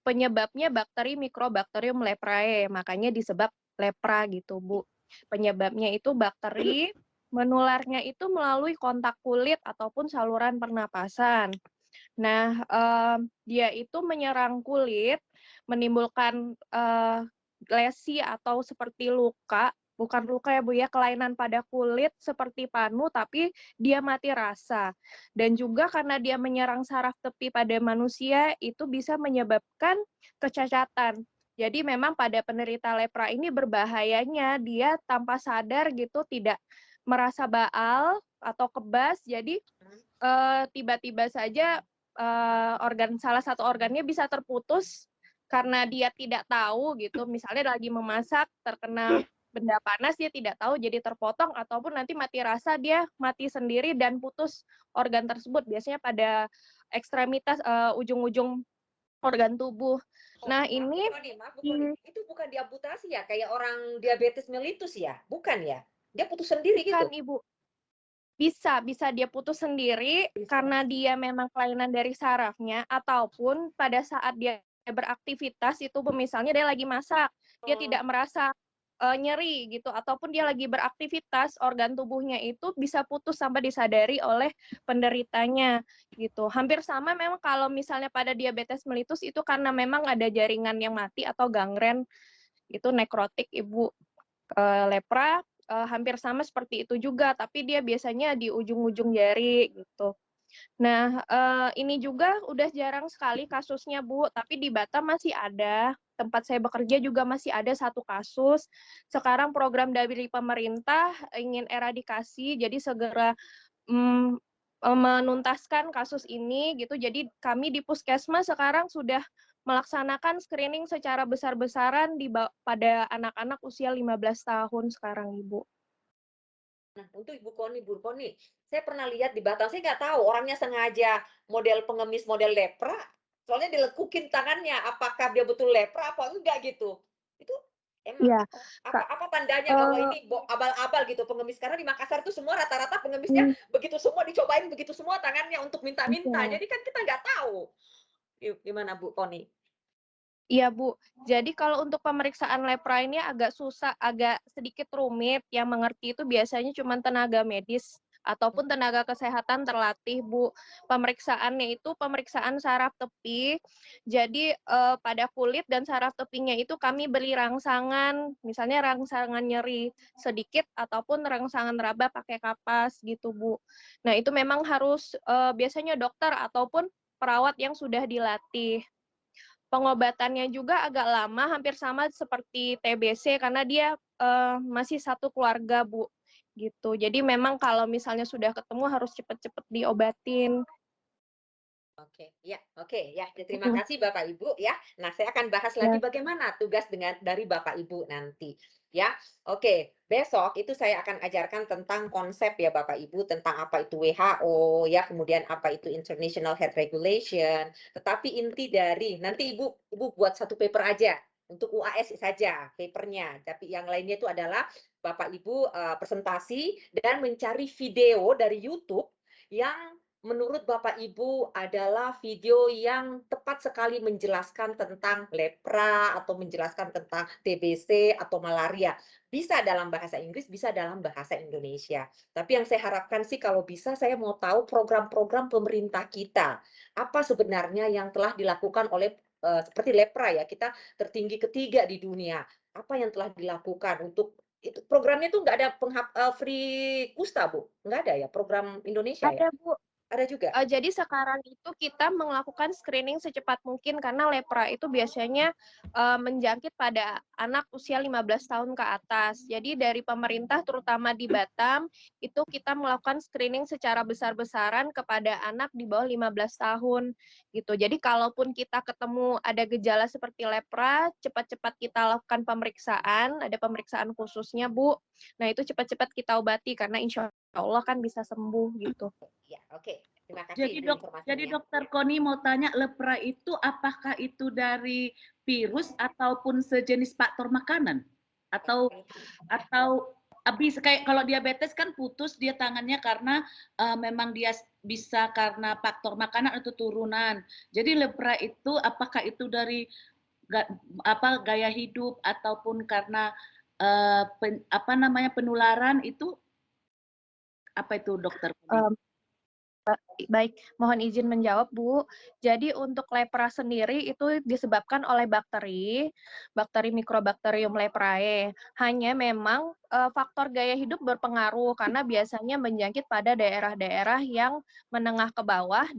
penyebabnya bakteri Mycobacterium leprae, makanya disebut lepra gitu Bu. Penyebabnya itu bakteri, menularnya itu melalui kontak kulit ataupun saluran pernapasan. Nah, dia itu menyerang kulit, menimbulkan lesi atau seperti luka, bukan luka ya Bu ya, kelainan pada kulit seperti panu, tapi dia mati rasa. Dan juga karena dia menyerang saraf tepi pada manusia, itu bisa menyebabkan kecacatan. Jadi memang pada penderita lepra ini berbahayanya dia tanpa sadar gitu tidak merasa baal atau kebas, jadi tiba-tiba saja salah satu organnya bisa terputus karena dia tidak tahu gitu, misalnya lagi memasak terkena benda panas dia tidak tahu jadi terpotong ataupun nanti mati rasa dia mati sendiri dan putus organ tersebut biasanya pada ekstremitas ujung-ujung organ tubuh. Nah, ini itu bukan diamputasi ya, kayak orang diabetes mellitus ya? Bukan ya? Dia putus sendiri gitu? bukan Ibu. Bisa dia putus sendiri karena dia memang kelainan dari sarafnya ataupun pada saat dia beraktivitas itu misalnya dia lagi masak, dia tidak merasa nyeri gitu ataupun dia lagi beraktivitas organ tubuhnya itu bisa putus sampai disadari oleh penderitanya gitu. Hampir sama memang kalau misalnya pada diabetes mellitus itu karena memang ada jaringan yang mati atau gangren itu nekrotik Ibu. Lepra hampir sama seperti itu juga, tapi dia biasanya di ujung-ujung jari gitu. Nah, ini juga udah jarang sekali kasusnya Bu, tapi di Batam masih ada tempat saya bekerja juga masih ada 1 kasus. Sekarang program dari pemerintah ingin eradikasi, jadi segera menuntaskan kasus ini gitu. Jadi kami di Puskesmas sekarang sudah melaksanakan screening secara besar-besaran pada anak-anak usia 15 tahun sekarang, Ibu. Nah, untuk Bu Koni, saya pernah lihat di Batam, saya nggak tahu orangnya sengaja model pengemis model lepra, soalnya dilekukin tangannya, apakah dia betul lepra apa enggak gitu. Itu emang Iya, Kak. apa tandanya bahwa ini abal-abal gitu pengemis, karena di Makassar itu semua rata-rata pengemisnya begitu semua dicobain begitu semua tangannya untuk minta-minta. Iya. Jadi kan kita nggak tahu. Gimana Bu Koni? Iya, Bu. Jadi kalau untuk pemeriksaan lepra ini agak susah, agak sedikit rumit. Yang mengerti itu biasanya cuma tenaga medis ataupun tenaga kesehatan terlatih, Bu. Pemeriksaannya itu pemeriksaan saraf tepi. Jadi pada kulit dan saraf tepinya itu kami beri rangsangan, misalnya rangsangan nyeri sedikit ataupun rangsangan raba pakai kapas gitu, Bu. Nah, itu memang harus biasanya dokter ataupun perawat yang sudah dilatih. Pengobatannya juga agak lama, hampir sama seperti TBC karena dia masih satu keluarga, Bu. Gitu. Jadi memang kalau misalnya sudah ketemu harus cepet-cepet diobatin. Oke, ya, terima kasih Bapak Ibu ya. Nah, saya akan bahas lagi bagaimana tugas dari Bapak Ibu nanti ya. Oke, besok itu saya akan ajarkan tentang konsep ya Bapak Ibu, tentang apa itu WHO ya, kemudian apa itu International Health Regulation. Tetapi inti dari nanti Ibu buat satu paper aja untuk UAS saja papernya. Tapi yang lainnya itu adalah Bapak Ibu presentasi dan mencari video dari YouTube yang menurut Bapak Ibu adalah video yang tepat sekali menjelaskan tentang lepra atau menjelaskan tentang TBC atau malaria. Bisa dalam bahasa Inggris, bisa dalam bahasa Indonesia. Tapi yang saya harapkan sih kalau bisa saya mau tahu program-program pemerintah kita. Apa sebenarnya yang telah dilakukan oleh seperti lepra ya, kita tertinggi ketiga di dunia. Apa yang telah dilakukan untuk itu programnya tuh nggak ada free kusta, Bu? Nggak ada ya program Indonesia ya? Ada, Bu. Ada juga? Jadi sekarang itu kita melakukan screening secepat mungkin karena lepra itu biasanya menjangkit pada anak usia 15 tahun ke atas. Jadi dari pemerintah terutama di Batam itu kita melakukan screening secara besar-besaran kepada anak di bawah 15 tahun gitu. Jadi kalaupun kita ketemu ada gejala seperti lepra, cepat-cepat kita lakukan pemeriksaan, ada pemeriksaan khususnya, Bu. Nah, itu cepat-cepat kita obati karena insya Allah kan bisa sembuh gitu. Ya, oke. Terima kasih informasinya. Jadi Dokter Koni mau tanya, lepra itu apakah itu dari virus ataupun sejenis faktor makanan? Atau habis kayak kalau diabetes kan putus dia tangannya karena memang dia bisa karena faktor makanan atau turunan. Jadi lepra itu apakah itu dari gaya hidup ataupun karena penularan itu apa itu Dokter Koni? Baik, mohon izin menjawab, Bu. Jadi untuk lepra sendiri itu disebabkan oleh bakteri Mycobacterium leprae. Hanya memang faktor gaya hidup berpengaruh karena biasanya menjangkit pada daerah-daerah yang menengah ke bawah,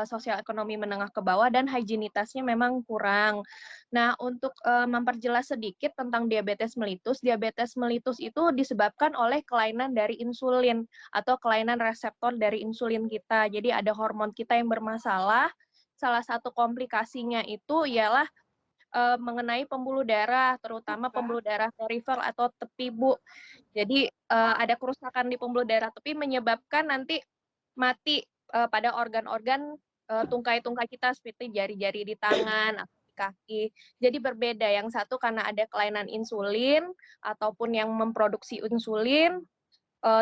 sosial ekonomi menengah ke bawah dan higienitasnya memang kurang. Nah, untuk memperjelas sedikit tentang diabetes mellitus itu disebabkan oleh kelainan dari insulin atau kelainan reseptor dari insulin kita. Jadi ada hormon kita yang bermasalah. Salah satu komplikasinya itu ialah mengenai pembuluh darah, terutama pembuluh darah perifer atau tepi, Bu. Jadi ada kerusakan di pembuluh darah tepi menyebabkan nanti mati pada organ-organ tungkai-tungkai kita seperti jari-jari di tangan atau di kaki. Jadi berbeda, yang satu karena ada kelainan insulin ataupun yang memproduksi insulin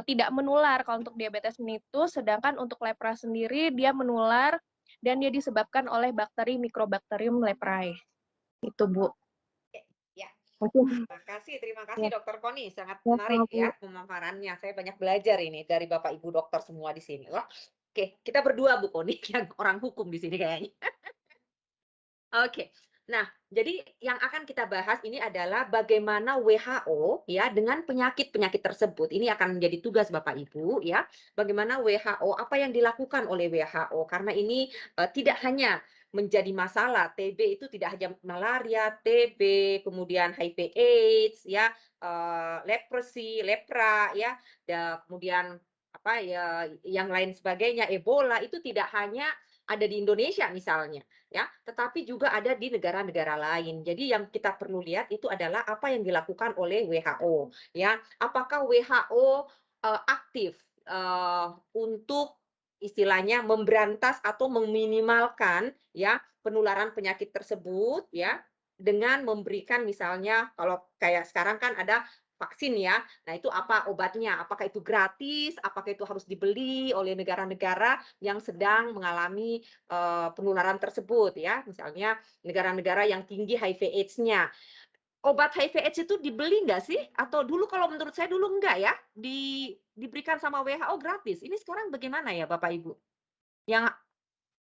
tidak menular kalau untuk diabetes mellitus, sedangkan untuk lepra sendiri dia menular dan dia disebabkan oleh bakteri Mycobacterium leprae. Itu, Bu. Ya. Terima kasih Ya. Dokter Koni, sangat Ya, menarik Bu. ya pemaparannya. Saya banyak belajar ini dari Bapak Ibu dokter semua di sini. Wah, oke, kita berdua Bu Koni yang orang hukum di sini kayaknya. Oke. Nah, jadi yang akan kita bahas ini adalah bagaimana WHO ya dengan penyakit-penyakit tersebut. Ini akan menjadi tugas Bapak Ibu ya. Bagaimana WHO, apa yang dilakukan oleh WHO karena ini tidak hanya menjadi masalah. TB itu tidak hanya malaria, TB, kemudian HIV/AIDS, ya, leprosy, lepra, ya, kemudian apa ya, yang lain sebagainya, Ebola itu tidak hanya ada di Indonesia misalnya, ya, tetapi juga ada di negara-negara lain. Jadi yang kita perlu lihat itu adalah apa yang dilakukan oleh WHO, ya. Apakah WHO aktif untuk istilahnya memberantas atau meminimalkan ya penularan penyakit tersebut ya dengan memberikan misalnya kalau kayak sekarang kan ada vaksin ya. Nah, itu apa obatnya? Apakah itu gratis? Apakah itu harus dibeli oleh negara-negara yang sedang mengalami penularan tersebut ya? Misalnya negara-negara yang tinggi HIV/AIDS-nya. Obat HIV/AIDS itu dibeli nggak sih? Atau dulu kalau menurut saya dulu enggak ya, diberikan sama WHO gratis. Ini sekarang bagaimana ya Bapak Ibu? Yang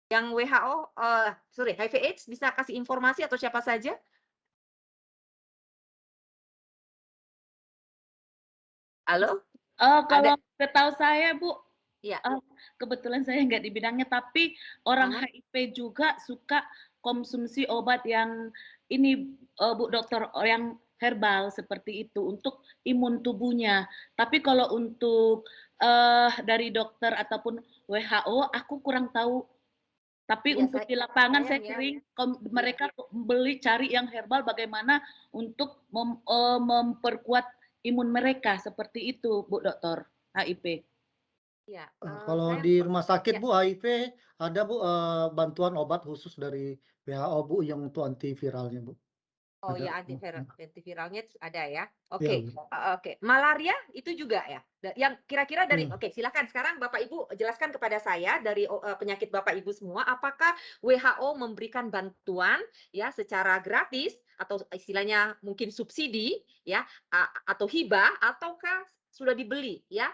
WHO, sorry, HIV/AIDS bisa kasih informasi atau siapa saja? Halo? Kalau Ada? setahu saya, Bu, Iya. kebetulan saya nggak di bidangnya, tapi orang HIV juga suka konsumsi obat yang ini, Bu Dokter, yang herbal seperti itu untuk imun tubuhnya. Tapi kalau untuk dari dokter ataupun WHO, aku kurang tahu. Tapi Iya, untuk di lapangan saya sayangnya sering iya. mereka beli cari yang herbal bagaimana untuk memperkuat imun mereka seperti itu, Bu Dokter, HIV. Iya, Kalau saya di rumah sakit ya. Bu HIV ada Bu bantuan obat khusus dari WHO Bu yang untuk antiviralnya Bu. Oh Ada. ya, antiviralnya ada ya. Iya Oke, Bu. oke. Malaria itu juga ya? Yang kira-kira dari Iya. oke, silakan sekarang Bapak Ibu jelaskan kepada saya dari penyakit Bapak Ibu semua, apakah WHO memberikan bantuan ya secara gratis atau istilahnya mungkin subsidi ya atau hibah ataukah sudah dibeli ya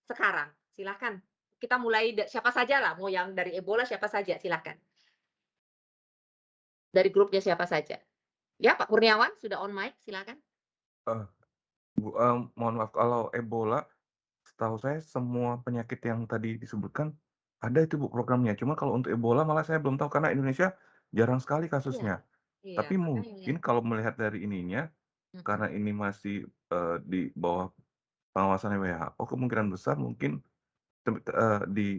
sekarang? Silakan. Kita mulai siapa saja lah, mau yang dari Ebola siapa saja, silakan. Dari grupnya siapa saja? Ya, Pak Kurniawan sudah on mic, silakan. Bu, mohon maaf kalau Ebola, setahu saya semua penyakit yang tadi disebutkan ada itu Bu programnya. Cuma kalau untuk Ebola malah saya belum tahu karena Indonesia jarang sekali Iya, kasusnya. iya, Tapi makanya. mungkin kalau melihat dari ininya, karena ini masih di bawah pengawasan WHO, kemungkinan besar mungkin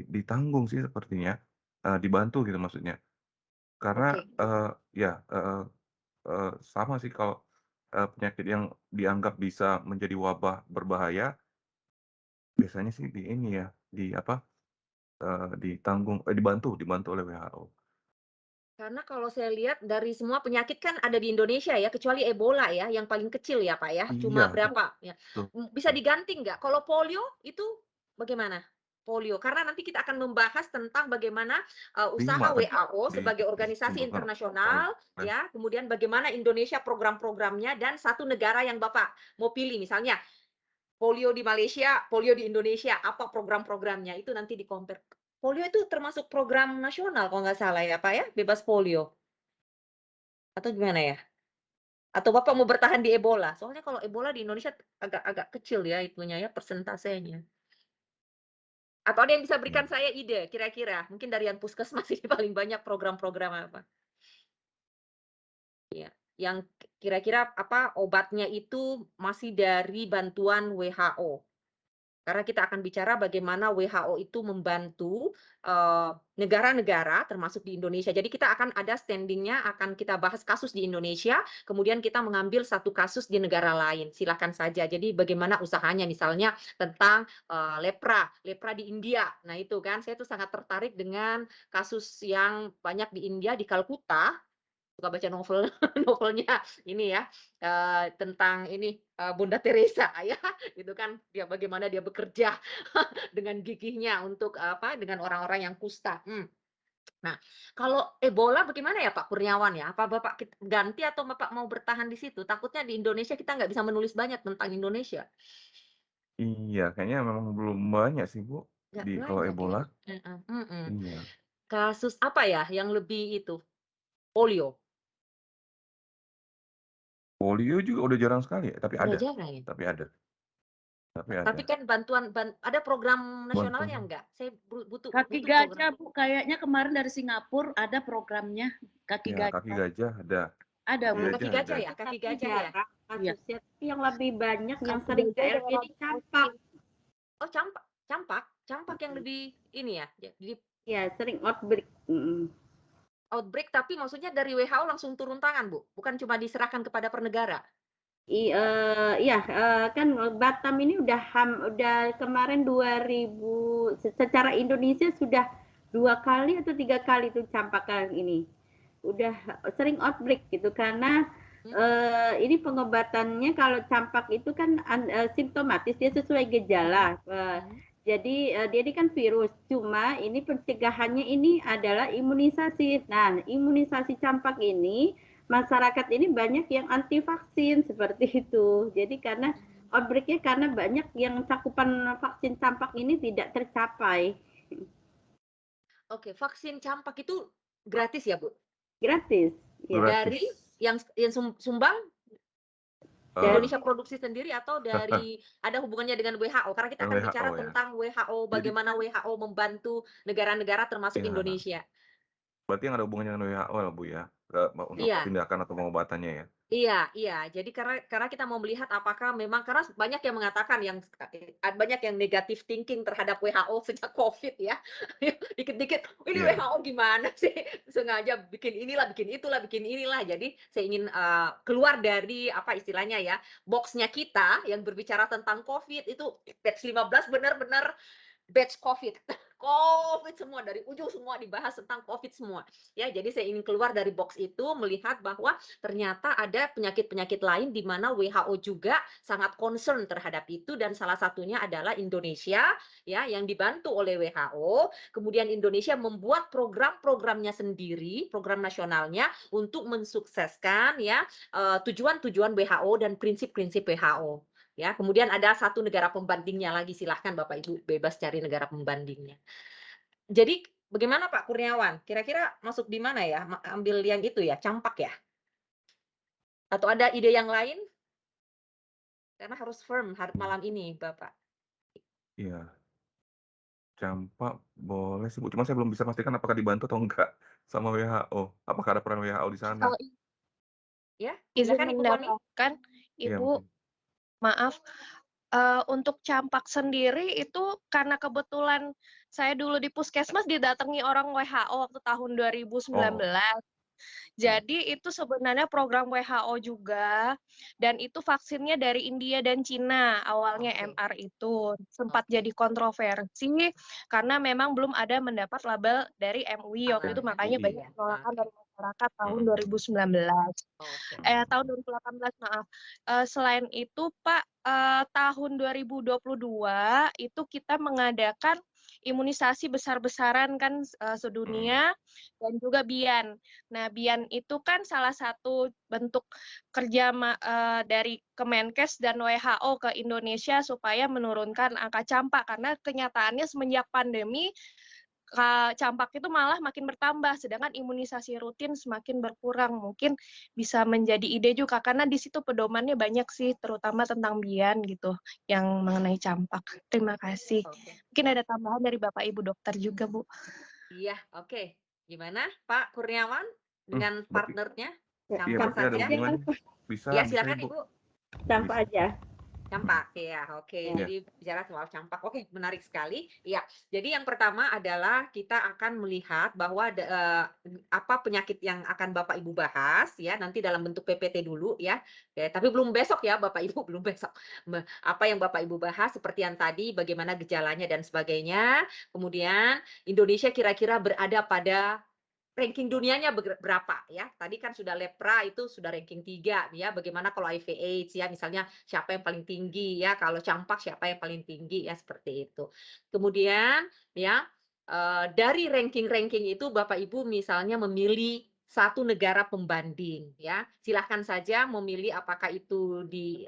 ditanggung sih sepertinya, dibantu gitu maksudnya. Karena Oke. ya sama sih kalau penyakit yang dianggap bisa menjadi wabah berbahaya, biasanya sih di ini ya, di apa, dibantu oleh WHO. Karena kalau saya lihat dari semua penyakit kan ada di Indonesia ya, kecuali Ebola ya, yang paling kecil ya Pak ya, cuma Iya, berapa ya. betul. Bisa diganti nggak? Kalau polio itu bagaimana? Polio, karena nanti kita akan membahas tentang bagaimana usaha 5 kan WHO sebagai organisasi disimpulkan internasional, oleh ya, kemudian bagaimana Indonesia program-programnya dan satu negara yang Bapak mau pilih, misalnya polio di Malaysia, polio di Indonesia, apa program-programnya, itu nanti di-compare. Polio itu termasuk program nasional kalau nggak salah ya Pak ya, bebas polio? Atau gimana ya? Atau Bapak mau bertahan di Ebola? Soalnya kalau Ebola di Indonesia agak kecil ya itunya ya, persentasenya. Atau ada yang bisa berikan saya ide kira-kira? Mungkin dari yang puskesmas ini paling banyak program-program apa? Iya, yang kira-kira apa, obatnya itu masih dari bantuan WHO. Karena kita akan bicara bagaimana WHO itu membantu negara-negara termasuk di Indonesia. Jadi kita akan ada standing-nya, akan kita bahas kasus di Indonesia, kemudian kita mengambil satu kasus di negara lain. Silakan saja. Jadi bagaimana usahanya misalnya tentang lepra di India. Nah, itu kan saya tuh sangat tertarik dengan kasus yang banyak di India di Kalkuta. Suka baca novel novelnya ini ya, tentang ini, Bunda Teresa ya, gitu kan, dia bagaimana dia bekerja dengan gigihnya untuk apa, dengan orang-orang yang kusta. Nah, kalau Ebola bagaimana ya Pak Kurniawan ya? Apa Bapak ganti atau Bapak mau bertahan di situ? Takutnya di Indonesia kita nggak bisa menulis banyak tentang Indonesia. Iya, kayaknya memang belum banyak sih Bu, Nggak kalau banyak ya? Ebola. Iya. Kasus apa ya yang lebih itu, polio? Polio juga udah jarang sekali ya, tapi Udah ada jarang ya? tapi ada. Tapi Tapi ada. kan ada program nasionalnya Bantuan. enggak? Saya butuh Kaki program. gajah, Bu, kayaknya kemarin dari Singapura ada programnya kaki Ya, kaki gajah. gajah ada. Ada, Bu. Kaki gajah ya, kaki Tapi gajah ya. jarang Iya. kasusnya. Tapi yang lebih banyak yang Kaki sering gajah KLB daerah ini campak. Oh, campak yang lebih ini ya. Jadi Ya, sering outbreak. outbreak tapi maksudnya dari WHO langsung turun tangan, Bu. Bukan cuma diserahkan kepada per negara. Iya, kan Batam ini udah kemarin 2000 secara Indonesia sudah 2 kali atau 3 kali tuh campak ini. Udah sering outbreak gitu karena ini pengobatannya kalau campak itu kan simptomatis, dia sesuai gejala. Jadi dia ini kan virus, cuma ini pencegahannya ini adalah imunisasi. Nah, imunisasi campak ini masyarakat ini banyak yang anti vaksin seperti itu. Jadi karena outbreak-nya karena banyak yang cakupan vaksin campak ini tidak tercapai. Oke, vaksin campak itu gratis ya, Bu? Gratis. Ya. Dari yang sumbang Indonesia produksi sendiri atau dari ada hubungannya dengan WHO? Karena kita akan WHO, bicara ya. tentang WHO, bagaimana WHO membantu negara-negara termasuk Iya. Indonesia. Berarti yang ada hubungannya dengan WHO ya, Bu, ya? Untuk Iya. tindakan atau pengobatannya ya? Iya. Jadi karena kita mau melihat apakah memang karena banyak yang mengatakan banyak yang negative thinking terhadap WHO sejak COVID ya. Dikit-dikit, ini Iya. WHO gimana sih? Sengaja bikin inilah, bikin itulah, bikin inilah. Jadi saya ingin keluar dari apa istilahnya ya, boxnya kita yang berbicara tentang COVID itu batch 15 benar-benar batch COVID. COVID semua, dari ujung semua dibahas tentang COVID semua. Ya, jadi saya ingin keluar dari box itu, melihat bahwa ternyata ada penyakit-penyakit lain di mana WHO juga sangat concern terhadap itu, dan salah satunya adalah Indonesia, ya, yang dibantu oleh WHO. Kemudian Indonesia membuat program-programnya sendiri, program nasionalnya untuk mensukseskan ya tujuan-tujuan WHO dan prinsip-prinsip WHO. Ya, kemudian ada satu negara pembandingnya lagi, silahkan Bapak Ibu bebas cari negara pembandingnya. Jadi bagaimana Pak Kurniawan? Kira-kira masuk di mana ya? Ambil yang itu ya, campak ya? Atau ada ide yang lain? Karena harus firm malam ini, Bapak. Iya. Campak boleh sih, Bu. Cuma saya belum bisa pastikan apakah dibantu atau enggak sama WHO. Apakah ada peran WHO di sana? Kalau Ya, izin silakan Ibu Koni. menambahkan, Iya, Ibu, mungkin. maaf, untuk campak sendiri itu karena kebetulan saya dulu di puskesmas didatangi orang WHO waktu tahun 2019. Jadi itu sebenarnya program WHO juga, dan itu vaksinnya dari India dan Cina awalnya. MR itu sempat jadi kontroversi karena memang belum ada mendapat label dari MUI waktu itu, makanya banyak penolakan dari masyarakat tahun 2019. Tahun 2018 maaf. Selain itu Pak, tahun 2022 itu kita mengadakan imunisasi besar-besaran kan sedunia dan juga BIAN. Nah, BIAN itu kan salah satu bentuk kerja dari Kemenkes dan WHO ke Indonesia supaya menurunkan angka campak, karena kenyataannya semenjak pandemi campak itu malah makin bertambah, sedangkan imunisasi rutin semakin berkurang. Mungkin bisa menjadi ide juga, karena di situ pedomannya banyak sih, terutama tentang BIAN gitu, yang mengenai campak. Terima kasih. Mungkin ada tambahan dari Bapak Ibu dokter juga, Bu. Iya, oke. Gimana Pak Kurniawan dengan partnernya? Iya, berarti ada hubungan. Bisa, Ya, bisa silakan Ibu. Ibu. Campak aja. Campak, ya, oke. Ya. Jadi bicara soal campak, oke, menarik sekali. Ya, jadi yang pertama adalah kita akan melihat bahwa apa penyakit yang akan Bapak Ibu bahas, ya, nanti dalam bentuk PPT dulu, ya. Tapi belum besok ya, Bapak Ibu, belum besok. Apa yang Bapak Ibu bahas, seperti yang tadi, bagaimana gejalanya dan sebagainya. Kemudian Indonesia kira-kira berada pada ranking dunianya berapa ya? Tadi kan sudah lepra itu sudah ranking 3 ya. Bagaimana kalau HIV AIDS ya, misalnya siapa yang paling tinggi ya, kalau campak siapa yang paling tinggi ya, seperti itu. Kemudian ya dari ranking-ranking itu Bapak Ibu misalnya memilih satu negara pembanding ya. Silahkan saja memilih apakah itu di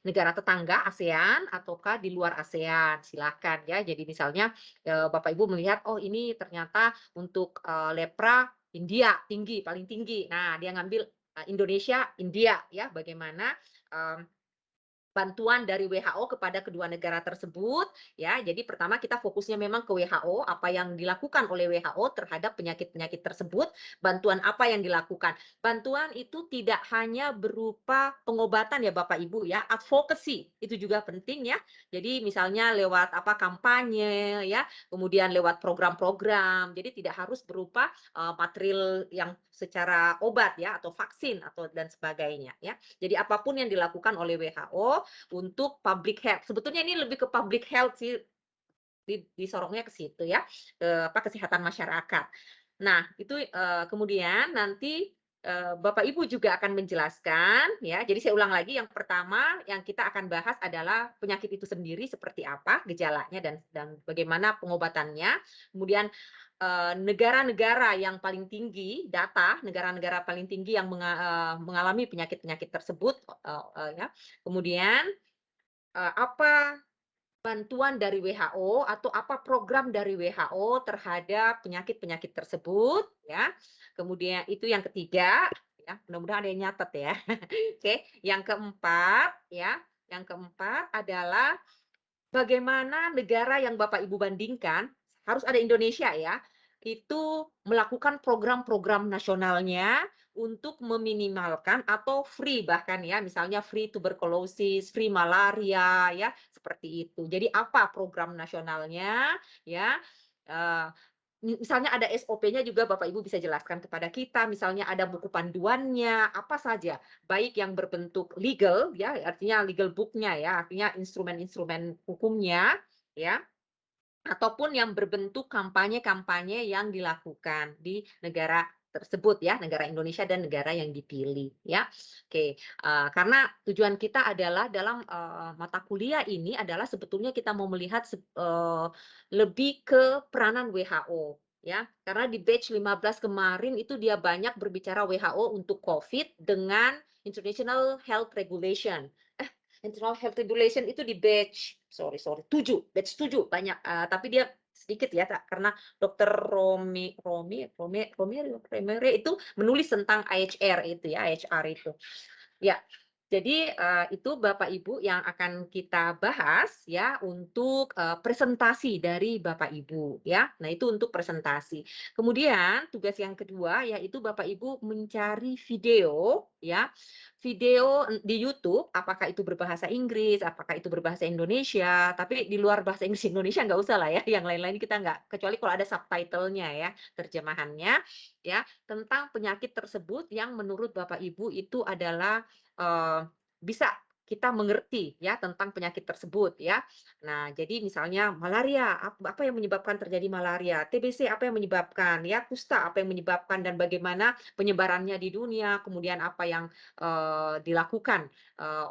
negara tetangga ASEAN ataukah di luar ASEAN. Silahkan ya. Jadi misalnya Bapak Ibu melihat oh ini ternyata untuk lepra India tinggi, paling tinggi. Nah, dia ngambil Indonesia, India ya. Bagaimana bantuan dari WHO kepada kedua negara tersebut ya. Jadi pertama kita fokusnya memang ke WHO, apa yang dilakukan oleh WHO terhadap penyakit-penyakit tersebut, bantuan apa yang dilakukan. Bantuan itu tidak hanya berupa pengobatan ya Bapak Ibu ya, advocacy itu juga penting ya. Jadi misalnya lewat apa kampanye ya, kemudian lewat program-program. Jadi tidak harus berupa material yang secara obat ya atau vaksin atau dan sebagainya ya. Jadi apapun yang dilakukan oleh WHO untuk public health. Sebetulnya ini lebih ke public health sih, disorongnya ke situ ya, kesehatan masyarakat. Nah, itu kemudian nanti Bapak Ibu juga akan menjelaskan ya. Jadi saya ulang lagi, yang pertama yang kita akan bahas adalah penyakit itu sendiri seperti apa gejalanya dan bagaimana pengobatannya. Kemudian negara-negara yang paling tinggi, data negara-negara paling tinggi yang mengalami penyakit-penyakit tersebut ya. Kemudian apa bantuan dari WHO atau apa program dari WHO terhadap penyakit-penyakit tersebut ya. Kemudian itu yang ketiga ya, mudah-mudahan ada yang nyatet ya. Oke, yang keempat ya, yang keempat adalah bagaimana negara yang Bapak Ibu bandingkan, harus ada Indonesia ya, itu melakukan program-program nasionalnya untuk meminimalkan atau free bahkan ya, misalnya free tuberkulosis, free malaria ya, seperti itu. Jadi apa program nasionalnya ya, misalnya ada SOP-nya juga Bapak Ibu bisa jelaskan kepada kita, misalnya ada buku panduannya, apa saja, baik yang berbentuk legal ya, artinya legal book-nya ya, artinya instrumen-instrumen hukumnya ya, ataupun yang berbentuk kampanye-kampanye yang dilakukan di negara tersebut ya, negara Indonesia dan negara yang dipilih ya. Oke, karena tujuan kita adalah dalam mata kuliah ini adalah sebetulnya kita mau melihat lebih ke peranan WHO ya. Karena di batch 15 kemarin itu dia banyak berbicara WHO untuk COVID dengan International Health Regulation. International Health Regulation itu di batch 7 banyak, tapi dia sedikit ya karena Dr. Romere itu menulis tentang IHR itu ya, IHR itu. Ya, jadi itu Bapak Ibu yang akan kita bahas ya untuk presentasi dari Bapak Ibu ya. Nah, itu untuk presentasi. Kemudian tugas yang kedua yaitu Bapak Ibu mencari video ya. Video di YouTube, apakah itu berbahasa Inggris, apakah itu berbahasa Indonesia, tapi di luar bahasa Inggris Indonesia nggak usah lah ya, yang lain-lain kita nggak, kecuali kalau ada subtitlenya ya, terjemahannya ya, tentang penyakit tersebut yang menurut Bapak Ibu itu adalah bisa kita mengerti ya tentang penyakit tersebut ya. Nah, jadi misalnya malaria, apa yang menyebabkan terjadi malaria, TBC apa yang menyebabkan, ya kusta apa yang menyebabkan dan bagaimana penyebarannya di dunia, kemudian apa yang dilakukan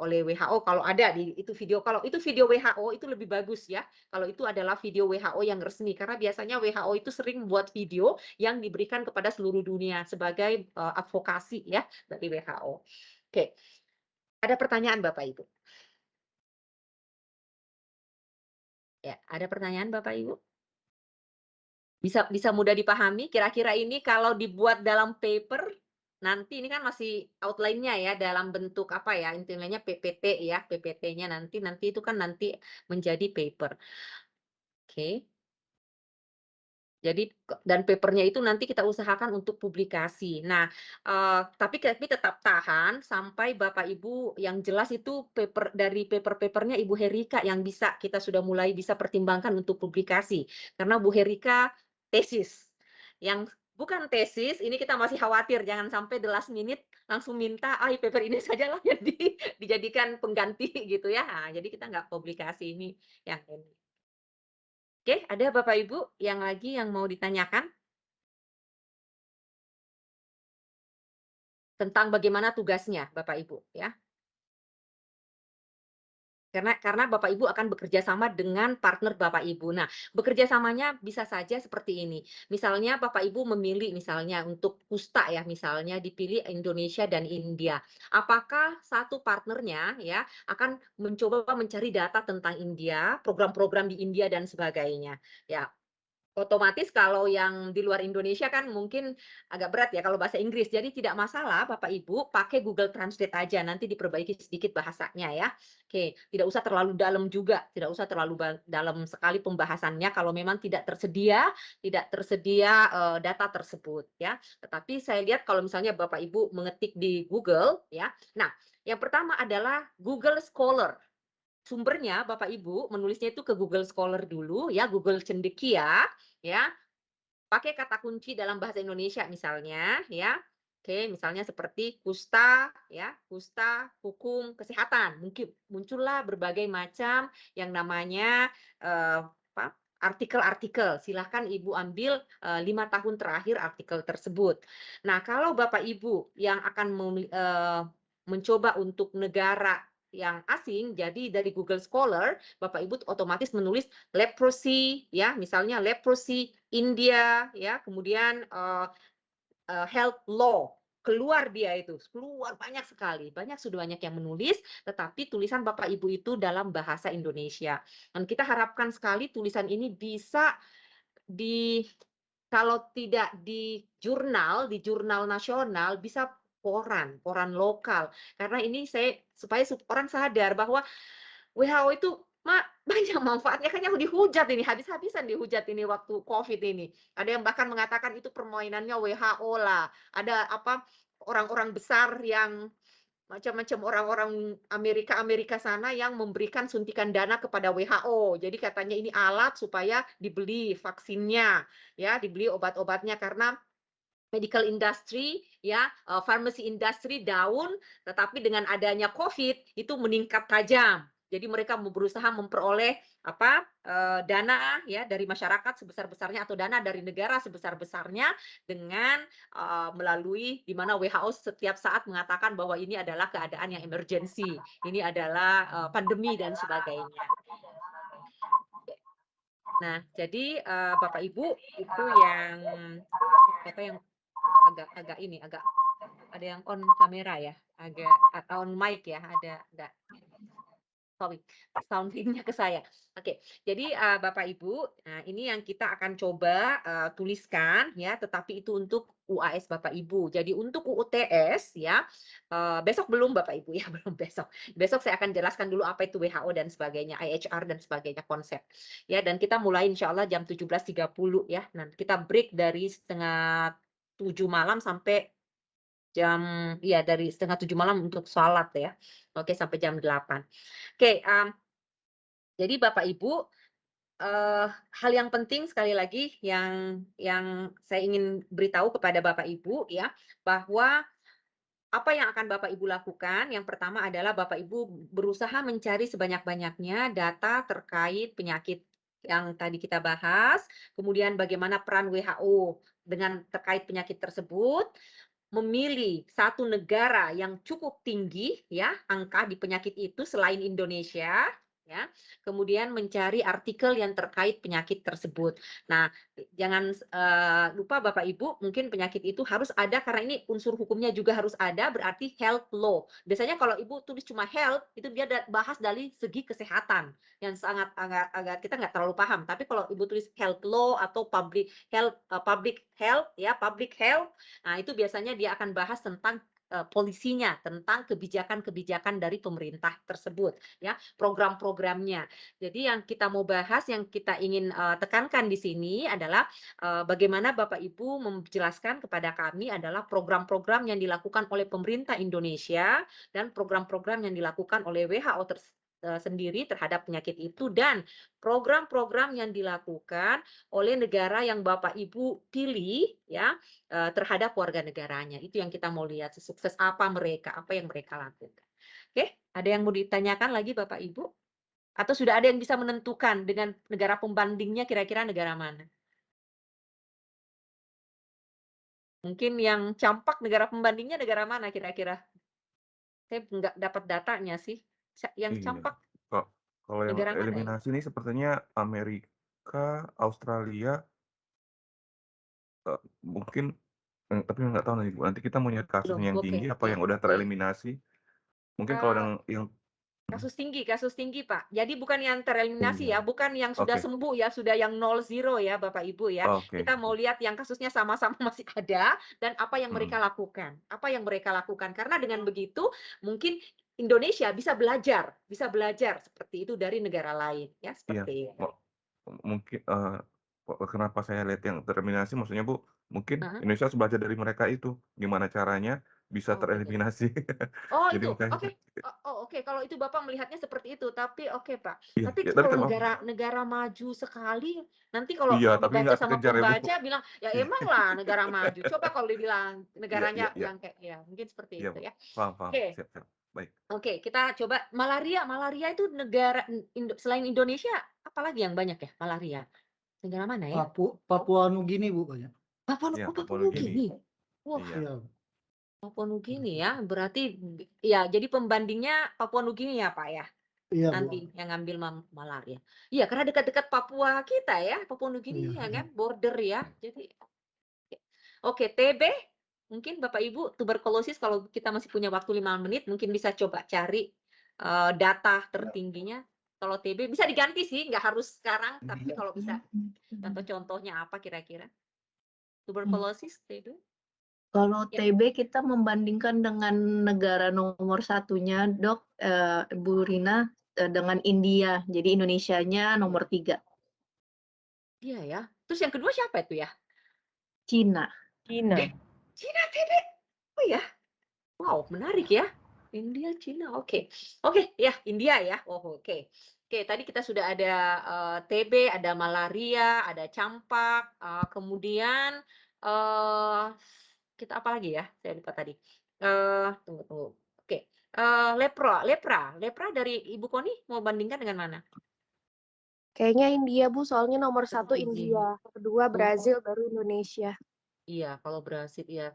oleh WHO kalau ada di itu video. Kalau itu video WHO itu lebih bagus ya. Kalau itu adalah video WHO yang resmi karena biasanya WHO itu sering buat video yang diberikan kepada seluruh dunia sebagai advokasi ya dari WHO. Oke. Ada pertanyaan Bapak Ibu? Ya, ada pertanyaan Bapak Ibu? Bisa mudah dipahami? Kira-kira ini kalau dibuat dalam paper, nanti ini kan masih outline-nya ya dalam bentuk apa ya, intinya PPT ya, PPT-nya nanti itu kan nanti menjadi paper. Oke. Jadi dan papernya itu nanti kita usahakan untuk publikasi. Nah, tapi tetap tahan sampai Bapak Ibu yang jelas itu dari paper-papernya Ibu Herika yang bisa kita sudah mulai bisa pertimbangkan untuk publikasi. Karena Bu Herika tesis. Yang bukan tesis, ini kita masih khawatir jangan sampai the last minute langsung minta paper ini sajalah yang dijadikan pengganti gitu ya. Nah, jadi kita nggak publikasi ini yang ini. Oke, ada Bapak Ibu yang lagi yang mau ditanyakan? Tentang bagaimana tugasnya Bapak Ibu ya. Karena Bapak Ibu akan bekerja sama dengan partner Bapak Ibu. Nah, bekerja samanya bisa saja seperti ini. Misalnya Bapak Ibu memilih misalnya untuk kusta ya, misalnya dipilih Indonesia dan India. Apakah satu partnernya ya akan mencoba mencari data tentang India, program-program di India dan sebagainya. Ya, Otomatis kalau yang di luar Indonesia kan mungkin agak berat ya kalau bahasa Inggris. Jadi tidak masalah Bapak Ibu pakai Google Translate aja, nanti diperbaiki sedikit bahasanya ya. Oke, tidak usah terlalu dalam juga, tidak usah terlalu dalam sekali pembahasannya kalau memang tidak tersedia data tersebut ya. Tetapi saya lihat kalau misalnya Bapak Ibu mengetik di Google ya. Nah, yang pertama adalah Google Scholar. Sumbernya Bapak Ibu menulisnya itu ke Google Scholar dulu ya, Google Cendekia ya. Pakai kata kunci dalam bahasa Indonesia misalnya ya. Oke, misalnya seperti kusta ya, kusta hukum kesehatan. Mungkin muncullah berbagai macam yang namanya apa? Artikel-artikel. Silahkan Ibu ambil 5 tahun terakhir artikel tersebut. Nah, kalau Bapak Ibu yang akan mencoba untuk negara yang asing, jadi dari Google Scholar, Bapak Ibu otomatis menulis leprosy, ya, misalnya leprosy India, ya, kemudian health law, keluar dia itu, keluar banyak sekali, sudah banyak yang menulis, tetapi tulisan Bapak Ibu itu dalam bahasa Indonesia. Dan kita harapkan sekali tulisan ini bisa di kalau tidak di jurnal nasional, bisa koran lokal. Karena ini supaya orang sadar bahwa WHO itu banyak manfaatnya, kan yang dihujat ini, habis-habisan dihujat ini waktu COVID ini. Ada yang bahkan mengatakan itu permainannya WHO lah. Ada apa, orang-orang besar yang macam-macam orang-orang Amerika sana yang memberikan suntikan dana kepada WHO. Jadi katanya ini alat supaya dibeli vaksinnya, ya, dibeli obat-obatnya karena medical industry ya, pharmacy industry down, tetapi dengan adanya COVID itu meningkat tajam. Jadi mereka berusaha memperoleh apa, dana ya dari masyarakat sebesar-besarnya atau dana dari negara sebesar-besarnya dengan melalui di mana WHO setiap saat mengatakan bahwa ini adalah keadaan yang emergency, ini adalah pandemi dan sebagainya. Nah, jadi Bapak Ibu itu yang apa yang agak ini, agak ada yang on kamera ya, agak on mic ya, ada sorry, sounding-nya ke saya. Oke, jadi Bapak Ibu, nah ini yang kita akan coba tuliskan ya, tetapi itu untuk UAS Bapak Ibu. Jadi untuk UTS ya, besok belum Bapak Ibu ya, belum besok. Besok saya akan jelaskan dulu apa itu WHO dan sebagainya, IHR dan sebagainya konsep. Ya, dan kita mulai insya Allah jam 17.30 ya. Nah, kita break dari setengah 7 malam sampai dari setengah 7 malam untuk sholat ya. Oke, sampai jam 8. Oke, jadi Bapak Ibu, hal yang penting sekali lagi yang saya ingin beritahu kepada Bapak Ibu ya, bahwa apa yang akan Bapak Ibu lakukan, yang pertama adalah Bapak Ibu berusaha mencari sebanyak-banyaknya data terkait penyakit yang tadi kita bahas, kemudian bagaimana peran WHO dengan terkait penyakit tersebut, memilih satu negara yang cukup tinggi ya angka di penyakit itu selain Indonesia ya, kemudian mencari artikel yang terkait penyakit tersebut. Nah, jangan lupa Bapak Ibu, mungkin penyakit itu harus ada karena ini unsur hukumnya juga harus ada, berarti health law. Biasanya kalau Ibu tulis cuma health, itu dia bahas dari segi kesehatan yang sangat agak kita nggak terlalu paham. Tapi kalau Ibu tulis health law atau public health ya, public health, nah itu biasanya dia akan bahas tentang polisinya, tentang kebijakan-kebijakan dari pemerintah tersebut ya, program-programnya. Jadi yang kita mau bahas, yang kita ingin tekankan di sini adalah bagaimana Bapak Ibu menjelaskan kepada kami adalah program-program yang dilakukan oleh pemerintah Indonesia dan program-program yang dilakukan oleh WHO sendiri terhadap penyakit itu dan program-program yang dilakukan oleh negara yang Bapak Ibu pilih ya terhadap warga negaranya. Itu yang kita mau lihat, sesukses apa mereka, apa yang mereka lakukan. Oke, ada yang mau ditanyakan lagi Bapak Ibu? Atau sudah ada yang bisa menentukan dengan negara pembandingnya kira-kira negara mana? Mungkin yang campak negara pembandingnya negara mana kira-kira? Saya nggak dapat datanya sih. Yang Iya. campak Kalau yang negara mana ya? eliminasi ini sepertinya Amerika, Australia, mungkin tapi nggak tahu nih Bu, nanti kita mau lihat Belum, kasusnya yang oke, tinggi apa ya, yang udah oke. tereliminasi. Mungkin kalau yang Kasus tinggi, Pak. Jadi bukan yang tereliminasi ya, Iya. bukan yang sudah Oke. sembuh ya, sudah yang 0, ya Bapak Ibu ya. Oke. Kita mau lihat yang kasusnya sama-sama masih ada dan apa yang mereka Mhm. lakukan. Apa yang mereka lakukan. Karena dengan begitu mungkin Indonesia bisa belajar seperti itu dari negara lain ya, Iya. seperti itu. Mungkin, kenapa saya lihat yang tereliminasi maksudnya Bu, mungkin Heeh. Indonesia harus belajar dari mereka itu, gimana caranya bisa Oh gitu. tereliminasi. Oh Jadi itu, makanya oke. Oke, kalau itu Bapak melihatnya seperti itu, tapi oke Pak. iya Tapi iya, tapi kalau tetap negara maju sekali, nanti kalau iya, tapi dibaca nggak sama terkejar ya Bu. pembaca bilang, "Ya Iya. emanglah negara maju." Coba kalau dibilang Iya iya negaranya iya. yang kayak ya mungkin seperti Iya itu Bu, ya. paham paham, Oke, siap siap, baik. oke kita coba malaria itu negara selain Indonesia apalagi yang banyak ya malaria? Negara mana ya? Papua Nugini Bu banyak. Iya, Papua Papua Nugini. Nugini. Wah, Iya. Iya. Papua Nugini ya, berarti ya jadi pembandingnya Papua Nugini ya Pak ya? Iya Bu. Nanti yang ngambil malaria. Iya, karena dekat-dekat Papua kita ya, Papua Nugini ya Iya. kan, border ya. Jadi oke, TB mungkin Bapak Ibu tuberkulosis kalau kita masih punya waktu 5 menit mungkin bisa coba cari data tertingginya. Kalau TB bisa diganti sih, nggak harus sekarang, tapi kalau bisa contoh-contohnya apa kira-kira? Tuberkulosis, TB? Kalau Ya. TB kita membandingkan dengan negara nomor satunya, Dok, Bu Rina, dengan India. Jadi Indonesianya nomor 3. Iya ya. Terus yang kedua siapa itu ya? Cina. Cina. Cina TB. Oh ya. Wow, menarik ya. India, Cina, oke. Oke, ya India ya. Oh, oke. Oke, tadi kita sudah ada TB, ada malaria, ada campak, kemudian kita apa lagi ya? Saya lupa tadi. Tunggu. Oke. Lepra dari Ibu Koni mau bandingkan dengan mana? Kayaknya India, Bu, soalnya nomor 1 India. India, kedua Brazil, baru Indonesia. Iya, kalau Brasil iya.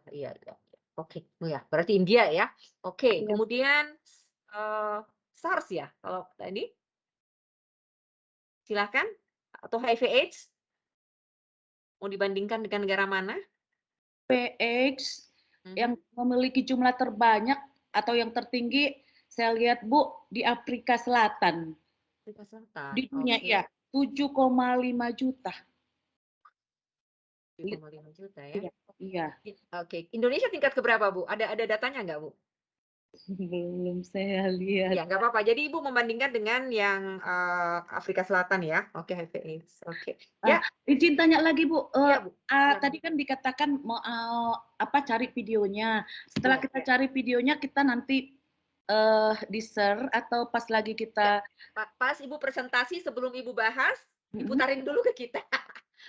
Oke, oh ya, berarti India ya. Oke, Iya. kemudian SARS ya, kalau tadi silakan atau HIV/AIDS mau dibandingkan dengan negara mana? PH yang memiliki jumlah terbanyak atau yang tertinggi saya lihat Bu di Afrika Selatan. Afrika Selatan. Di dunia Oke. ya, 7,5 juta. 7,5 juta ya. Iya. Oke, Indonesia tingkat keberapa Bu? Ada datanya nggak Bu? Belum saya lihat. Ya, nggak apa-apa. Jadi Ibu membandingkan dengan yang Afrika Selatan ya. Oke, HIV/AIDS. Oke. Ya. Izin tanya lagi Bu. Iya, Bu. Tadi kan dikatakan mau cari videonya. Setelah Iya, kita cari videonya, kita nanti di-share atau pas lagi kita pas Ibu presentasi sebelum Ibu bahas, diputarin dulu ke kita.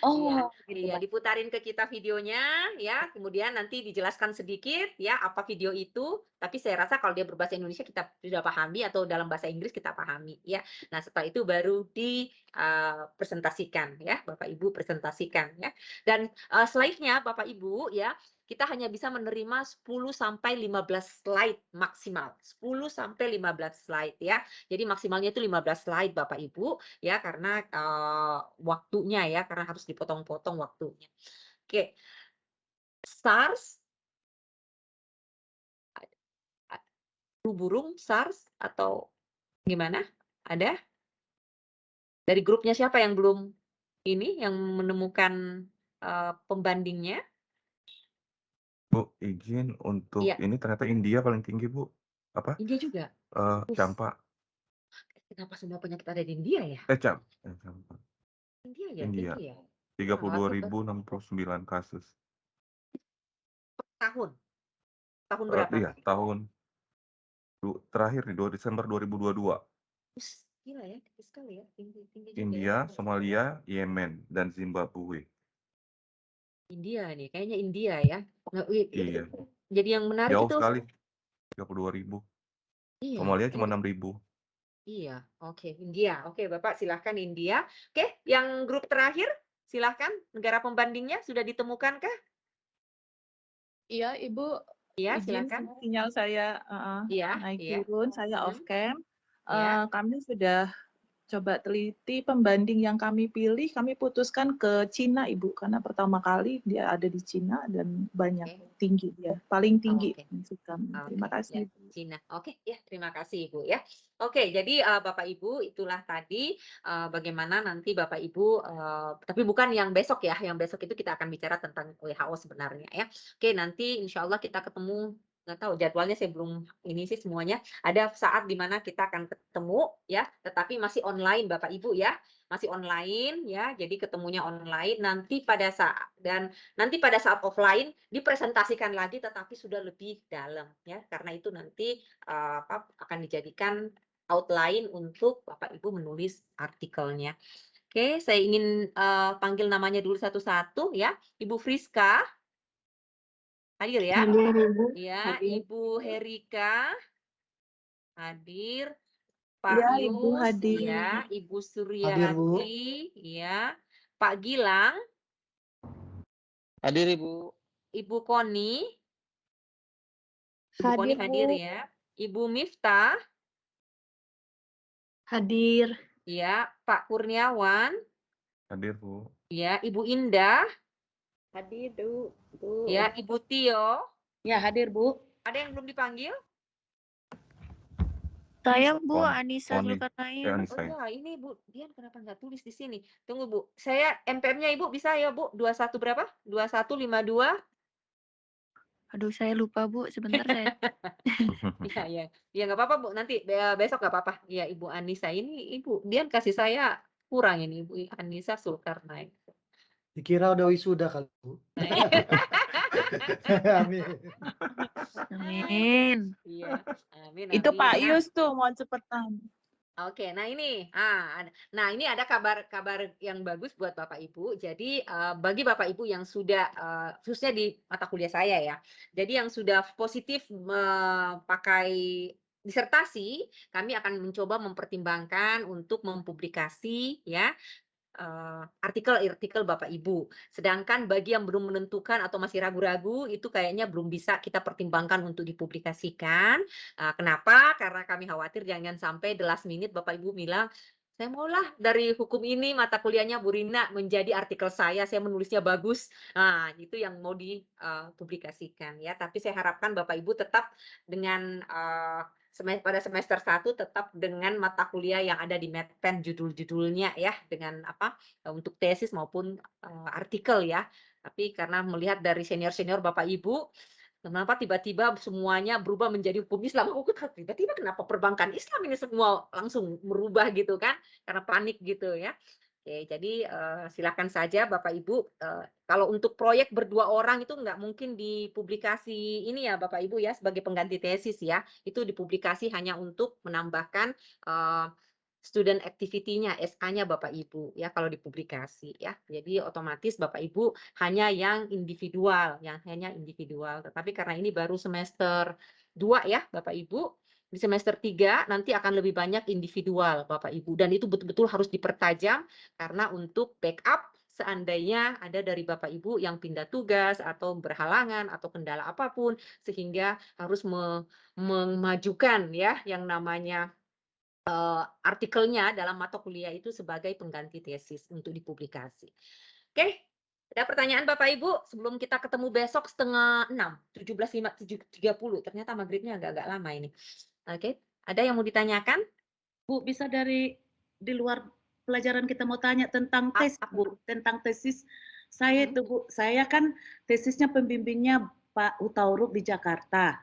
Oh, Iya, diputarin ke kita videonya ya, kemudian nanti dijelaskan sedikit ya apa video itu, tapi saya rasa kalau dia berbahasa Indonesia kita sudah pahami atau dalam bahasa Inggris kita pahami ya. Nah, setelah itu baru presentasikan ya, Bapak Ibu presentasikan ya. Dan slide-nya Bapak Ibu ya, kita hanya bisa menerima 10 sampai 15 slide maksimal. 10 sampai 15 slide ya. Jadi maksimalnya itu 15 slide Bapak Ibu ya karena waktunya ya, karena harus dipotong-potong waktunya. Oke. SARS flu burung SARS atau gimana? Ada? Dari grupnya siapa yang belum yang menemukan pembandingnya? Bu, izin untuk Iya. ini ternyata India paling tinggi Bu. Apa? India juga? Campak. Kenapa semua penyakit ada di India ya? Campak. India ya, India. tinggi ya? 32.069 kasus. Tahun berapa? Iya, tahun terakhir nih, Desember 2022. Gila ya, tinggi sekali ya. Tinggi juga India, ya. Somalia, Yemen, dan Zimbabwe. India nih, kayaknya India ya. Iya. Jadi yang menarik Jauh itu sekali. 32.000. Iya. Somalia cuma 6.000. Iya, oke. India. Oke, Bapak silahkan India. Oke, yang grup terakhir silahkan negara pembandingnya sudah ditemukankah? Iya, Ibu. Iya, Izin silakan. sinyal saya Iya, naik iya. turun, saya off cam. Iya. Kami sudah coba teliti pembanding yang kami pilih, kami putuskan ke Cina, Ibu, karena pertama kali dia ada di Cina dan banyak tinggi dia, paling tinggi Oke. maksud kami. Terima Oke, ya, kasih, Ibu. Cina. Oke, ya, terima kasih Ibu ya. Oke, jadi Bapak Ibu itulah tadi bagaimana nanti Bapak Ibu, tapi bukan yang besok ya, yang besok itu kita akan bicara tentang WHO sebenarnya ya. Oke, nanti insya Allah kita ketemu, nggak tahu jadwalnya saya belum ini sih semuanya. Ada saat di mana kita akan ketemu ya, tetapi masih online Bapak Ibu ya, masih online ya. Jadi ketemunya online nanti pada saat offline dipresentasikan lagi tetapi sudah lebih dalam ya, karena itu nanti akan dijadikan outline untuk Bapak Ibu menulis artikelnya. Oke, saya ingin panggil namanya dulu satu-satu ya. Ibu Friska hadir ya? Hadir, Ibu. Ya, Hadir. Ibu Herika hadir, Pak Ya, Ibu Yus hadir. ya, Ibu Hadir, Bu. Suryati ya, Pak Gilang, Hadir Ibu. Ibu Koni, Ibu Koni Hadir, hadir Bu. ya, Ibu Miftah, Hadir. ya, Pak Kurniawan, Hadir, Bu. ya, Ibu Indah, Hadir, Bu. ya, Ibu Tio. Ya, hadir, Bu. Ada yang belum dipanggil? Saya Bu Kon- Anissa Koni. Zulkarnain. Oh Anissa ya. ya, ini Bu Dian kenapa nggak tulis di sini? Tunggu Bu, saya MPM-nya Ibu bisa ya Bu? 21 berapa? 2152? Aduh, saya lupa Bu. Sebentar saya. Iya, iya. Ya nggak apa-apa Bu, nanti besok nggak apa-apa. Ya Ibu Anissa ini Ibu Dian kasih saya kurang ini Ibu Anissa Zulkarnain. Dikira udah wisuda kali, Bu. Amin. Amin. Iya, amin, Itu amin. Pak Nah, Yus tuh mau cepetan. oke, nah ini, ini ada kabar yang bagus buat Bapak Ibu. Jadi bagi Bapak Ibu yang sudah, khususnya di mata kuliah saya ya, jadi yang sudah positif pakai disertasi, kami akan mencoba mempertimbangkan untuk mempublikasi ya artikel-artikel Bapak Ibu. Sedangkan bagi yang belum menentukan atau masih ragu-ragu, itu kayaknya belum bisa kita pertimbangkan untuk dipublikasikan. Kenapa? Karena kami khawatir jangan sampai the last minute Bapak Ibu bilang, saya maulah dari hukum ini mata kuliahnya Bu Rina menjadi artikel saya menulisnya bagus. Nah, itu yang mau dipublikasikan ya. Tapi saya harapkan Bapak Ibu tetap dengan pada semester 1 tetap dengan mata kuliah yang ada di Medpen judul-judulnya ya, dengan untuk tesis maupun artikel ya. Tapi karena melihat dari senior-senior Bapak Ibu, kenapa tiba-tiba semuanya berubah menjadi hukum Islam? Aku tiba-tiba kenapa perbankan Islam ini semua langsung merubah gitu kan? Karena panik gitu ya. Oke, jadi silakan saja Bapak Ibu. Kalau untuk proyek berdua orang itu nggak mungkin dipublikasi ini ya Bapak Ibu ya sebagai pengganti tesis ya. Itu dipublikasi hanya untuk menambahkan student activity-nya, SA-nya Bapak Ibu ya kalau dipublikasi ya. Jadi otomatis Bapak Ibu hanya yang individual, Tetapi karena ini baru semester 2 ya Bapak Ibu, di semester 3 nanti akan lebih banyak individual Bapak Ibu, dan itu betul-betul harus dipertajam karena untuk backup seandainya ada dari Bapak Ibu yang pindah tugas atau berhalangan atau kendala apapun, sehingga harus memajukan ya yang namanya artikelnya dalam mata kuliah itu sebagai pengganti tesis untuk dipublikasi. Oke, ada pertanyaan Bapak Ibu sebelum kita ketemu besok 5:30, 17:30. Ternyata maghribnya agak-agak lama ini. Oke, ada yang mau ditanyakan? Bu, bisa di luar pelajaran kita mau tanya tentang tes, Bu, tentang tesis saya itu, Bu. Saya kan tesisnya pembimbingnya Pak Utauruk di Jakarta.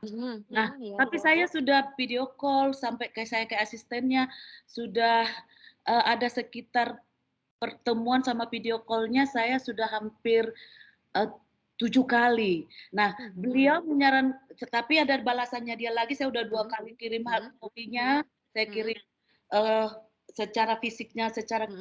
Nah, tapi saya sudah video call sampai saya ke asistennya, sudah ada sekitar pertemuan sama video call-nya saya sudah hampir 7 kali. Nah, beliau menyarankan, tapi ada balasannya dia lagi, saya udah 2 kali kirim hard copy-nya, saya kirim secara fisiknya, secara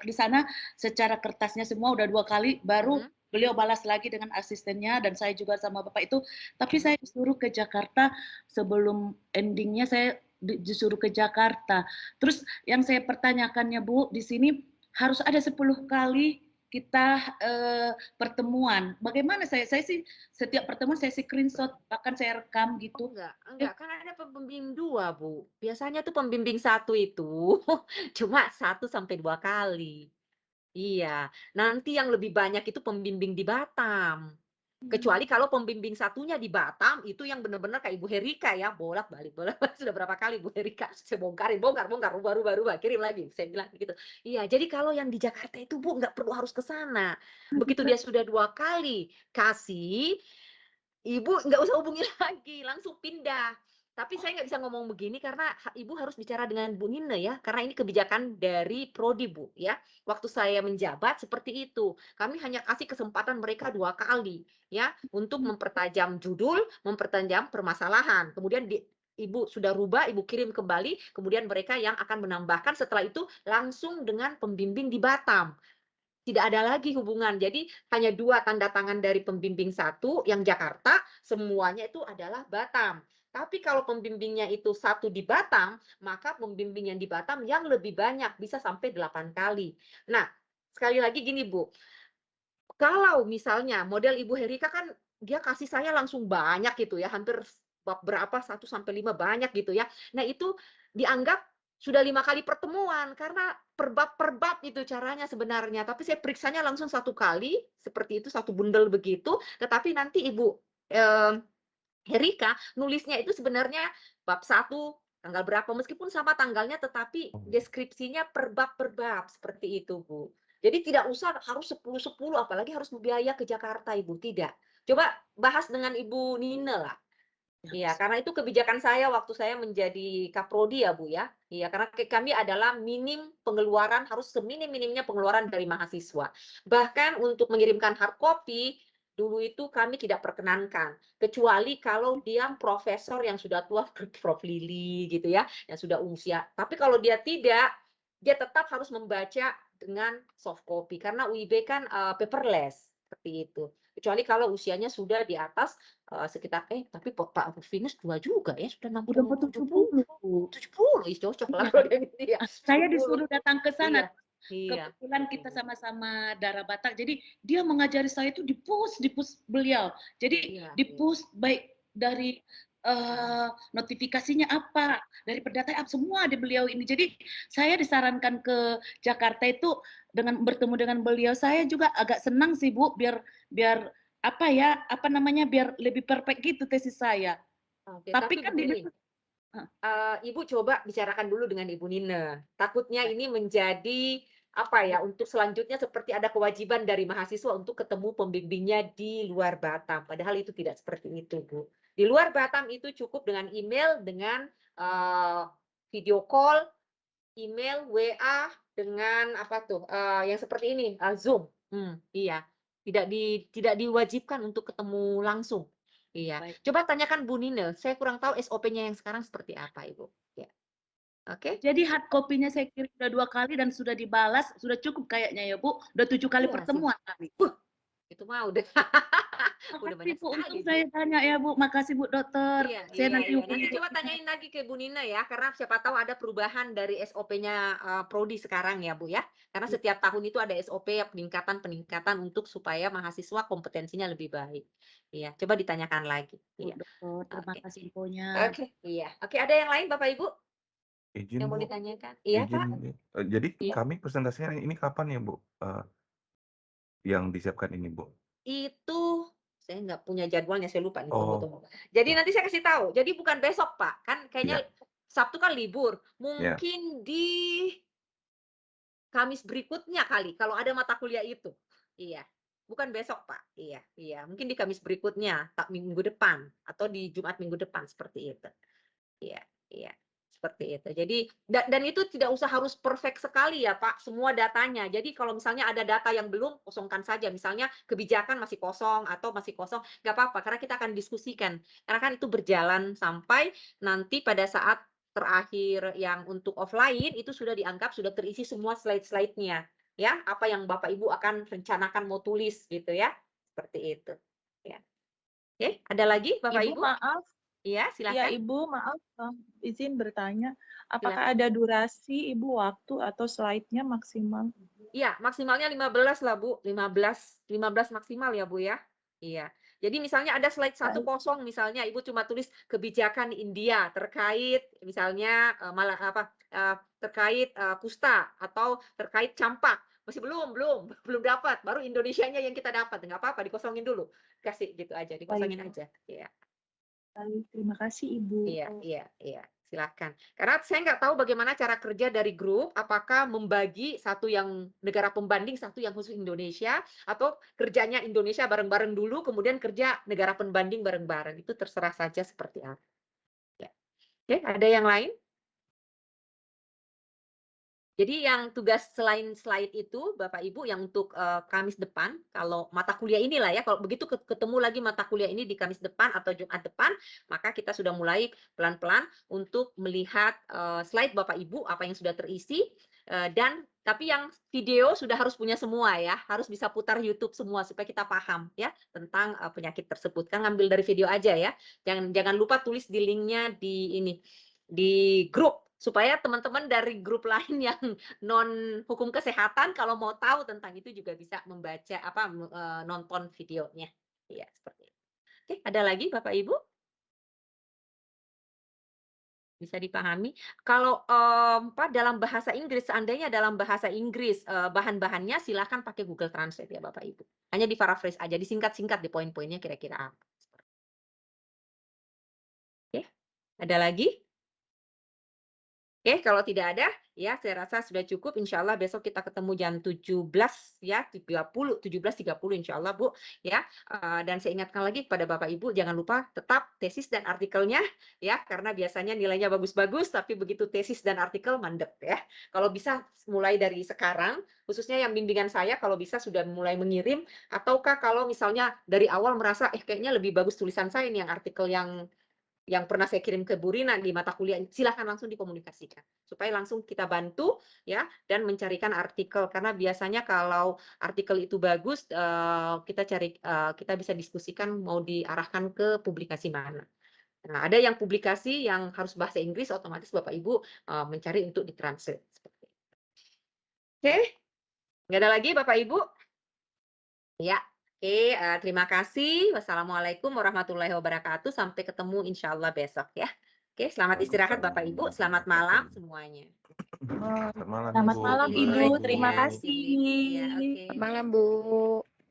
di sana, secara kertasnya semua udah 2 kali, baru beliau balas lagi dengan asistennya dan saya juga sama Bapak itu. Tapi saya disuruh ke Jakarta sebelum endingnya saya disuruh ke Jakarta. Terus yang saya pertanyakannya Bu, di sini harus ada 10 kali pertemuan. Bagaimana saya sih setiap pertemuan saya screenshot, bahkan saya rekam gitu. Enggak, kan ada pembimbing 2, Bu. Biasanya tuh pembimbing 1 itu cuma 1 sampai 2 kali. Iya, nanti yang lebih banyak itu pembimbing di Batam. Kecuali kalau pembimbing satunya di Batam, itu yang benar-benar kayak Ibu Herika ya, bolak-balik sudah berapa kali Bu Herika, saya bongkar, rubah, kirim lagi, saya bilang gitu. Iya, jadi kalau yang di Jakarta itu Bu, nggak perlu harus ke sana. Begitu dia sudah 2 kali kasih, Ibu nggak usah hubungi lagi, langsung pindah. Tapi saya nggak bisa ngomong begini karena Ibu harus bicara dengan Bu Nina ya, karena ini kebijakan dari Prodi Bu ya. Waktu saya menjabat seperti itu. Kami hanya kasih kesempatan mereka 2 kali ya, untuk mempertajam judul, mempertajam permasalahan. Kemudian Ibu sudah rubah, Ibu kirim kembali, kemudian mereka yang akan menambahkan setelah itu langsung dengan pembimbing di Batam. Tidak ada lagi hubungan. Jadi hanya 2 tanda tangan dari pembimbing 1 yang Jakarta, semuanya itu adalah Batam. Tapi kalau pembimbingnya itu 1 di Batam, maka pembimbing yang di Batam yang lebih banyak, bisa sampai 8 kali. Nah, sekali lagi gini Bu, kalau misalnya model Ibu Herika kan dia kasih saya langsung banyak gitu ya, hampir bab berapa 1 sampai 5 banyak gitu ya. Nah itu dianggap sudah 5 kali pertemuan karena per bab itu caranya sebenarnya. Tapi saya periksanya langsung 1 kali, seperti itu 1 bundel begitu, tetapi nanti Ibu, Herika nulisnya itu sebenarnya bab 1 tanggal berapa, meskipun sama tanggalnya tetapi deskripsinya per bab, seperti itu, Bu. Jadi tidak usah harus 10-10 apalagi harus biaya ke Jakarta, Ibu, tidak. Coba bahas dengan Ibu Nina lah. Iya, karena itu kebijakan saya waktu saya menjadi Kaprodi ya, Bu, ya. Iya, karena kami adalah minim pengeluaran, harus seminim-minimnya pengeluaran dari mahasiswa. Bahkan untuk mengirimkan hard copy, dulu itu kami tidak perkenankan. Kecuali kalau dia profesor yang sudah tua, Prof. Lili gitu ya, yang sudah usia. Tapi kalau dia tidak, dia tetap harus membaca dengan soft copy. Karena UIB kan paperless, seperti itu. Kecuali kalau usianya sudah di atas sekitar tapi Pak Rufinus tua juga ya, sudah Udah 70 70. 70 cocok lah Iya. kalau dia gitu ya. Saya 70. disuruh datang ke sana. Iya. Kebetulan kita sama-sama darah Batak. Jadi dia mengajari saya itu di push beliau. Jadi di push baik dari notifikasinya apa, dari pendataan apa, semua di beliau ini. Jadi saya disarankan ke Jakarta itu dengan bertemu dengan beliau, saya juga agak senang sih Bu, biar biar lebih perfect gitu tesis saya. Oke, Tapi tapi kan begini, Ibu coba bicarakan dulu dengan Ibu Nina. Takutnya ini menjadi untuk selanjutnya seperti ada kewajiban dari mahasiswa untuk ketemu pembimbingnya di luar Batam. Padahal itu tidak seperti itu, Bu. Di luar Batam itu cukup dengan email, dengan video call, email, WA, dengan yang seperti ini, Zoom. Iya, tidak diwajibkan untuk ketemu langsung. Iya. Baik. Coba tanyakan Bu Nina. Saya kurang tahu SOP-nya yang sekarang seperti apa, Ibu. Ya. Oke. Jadi hard copy-nya saya kirim sudah 2 kali dan sudah dibalas, sudah cukup kayaknya ya Bu, udah 7 kali Iya, pertemuan kami. Itu mah udah udah banyak Makasih Bu, sekali, untung Bu. saya tanya ya Bu, makasih Bu Dokter. Saya nanti Nanti coba tanyain lagi ke Bu Nina ya, karena siapa tahu ada perubahan dari SOP-nya Prodi sekarang ya, Bu ya. Karena setiap tahun itu ada SOP ya, peningkatan untuk supaya mahasiswa kompetensinya lebih baik. Iya, coba ditanyakan lagi. Bu Iya. Dokter, terima Oke. kasih infonya. Oke, iya. Oke, ada yang lain Bapak Ibu Izin yang mau Bu, ditanyakan? Iya, Pak. jadi Iya. kami presentasinya ini kapan ya Bu? Yang disiapkan ini Bu? Itu saya nggak punya jadwalnya, saya lupa nih Oh. tunggu. Jadi nanti saya kasih tahu. Jadi bukan besok, Pak. Kan kayaknya Iya. Sabtu kan libur. Iya. Mungkin di Kamis berikutnya kali kalau ada mata kuliah itu. Iya. Bukan besok, Pak. Iya, iya. Mungkin di Kamis berikutnya, minggu depan atau di Jumat minggu depan seperti itu. Iya, iya. Seperti itu. Jadi dan itu tidak usah harus perfect sekali ya, Pak, semua datanya. Jadi kalau misalnya ada data yang belum, kosongkan saja. Misalnya kebijakan masih kosong atau masih kosong, nggak apa-apa karena kita akan diskusikan. Karena kan itu berjalan sampai nanti pada saat terakhir yang untuk offline itu sudah dianggap sudah terisi semua slide-slide-nya. Ya, apa yang Bapak Ibu akan rencanakan mau tulis gitu ya. Seperti itu. Ya. Oke, ada lagi Bapak Ibu? Maaf. Iya, silakan. Ya, Ibu, maaf, izin bertanya, Silakan. apakah ada durasi Ibu waktu atau slide-nya maksimal? Iya, maksimalnya 15 lah, Bu. 15 maksimal ya, Bu, ya. Iya. Jadi misalnya ada slide 1 kosong misalnya Ibu cuma tulis kebijakan India terkait misalnya terkait kusta atau terkait campak. Masih belum dapat, baru Indonesianya yang kita dapat. Nggak apa-apa, dikosongin dulu. Kasih gitu aja, dikosongin aja. Iya. Baik, terima kasih Ibu. Iya. Silakan. Karena saya nggak tahu bagaimana cara kerja dari grup, apakah membagi satu yang negara pembanding, satu yang khusus Indonesia, atau kerjanya Indonesia bareng-bareng dulu, kemudian kerja negara pembanding bareng-bareng. Itu terserah saja seperti apa. Ya. Oke, ada yang lain? Jadi yang tugas selain slide itu, Bapak Ibu, yang untuk Kamis depan, kalau mata kuliah inilah ya, kalau begitu ketemu lagi mata kuliah ini di Kamis depan atau Jumat depan, maka kita sudah mulai pelan-pelan untuk melihat slide Bapak Ibu, apa yang sudah terisi, tapi yang video sudah harus punya semua ya, harus bisa putar YouTube semua supaya kita paham ya tentang penyakit tersebut. Kan ngambil dari video aja ya, jangan lupa tulis di linknya di grup supaya teman-teman dari grup lain yang non hukum kesehatan kalau mau tahu tentang itu juga bisa membaca nonton videonya. Iya, seperti itu. Oke, ada lagi Bapak Ibu? Bisa dipahami. Kalau dalam bahasa Inggris, seandainya dalam bahasa Inggris bahan-bahannya silakan pakai Google Translate ya Bapak Ibu. Hanya di paraphrase aja, disingkat-singkat di poin-poinnya kira-kira apa. Oke, ada lagi? Oke, kalau tidak ada, ya saya rasa sudah cukup. Insya Allah besok kita ketemu jam 17 ya, 17.30 insya Allah Bu. Ya, dan saya ingatkan lagi kepada Bapak Ibu, jangan lupa tetap tesis dan artikelnya ya, karena biasanya nilainya bagus-bagus, tapi begitu tesis dan artikel mandek ya. Kalau bisa mulai dari sekarang, khususnya yang bimbingan saya, kalau bisa sudah mulai mengirim, ataukah kalau misalnya dari awal merasa, kayaknya lebih bagus tulisan saya ini yang artikel yang pernah saya kirim ke Bu Rina di mata kuliah, silahkan langsung dikomunikasikan supaya langsung kita bantu ya dan mencarikan artikel, karena biasanya kalau artikel itu bagus kita bisa diskusikan mau diarahkan ke publikasi mana. Nah, ada yang publikasi yang harus bahasa Inggris, otomatis Bapak Ibu mencari untuk ditranslate. Oke, nggak ada lagi Bapak Ibu? Ya. Oke, terima kasih. Wassalamualaikum warahmatullahi wabarakatuh. Sampai ketemu insya Allah besok ya. Oke, selamat istirahat Bapak Ibu. Selamat malam semuanya. Selamat malam, Selamat Ibu. malam Bye, Ibu, Bu. terima Iya, kasih. iya, oke. Malam Bu.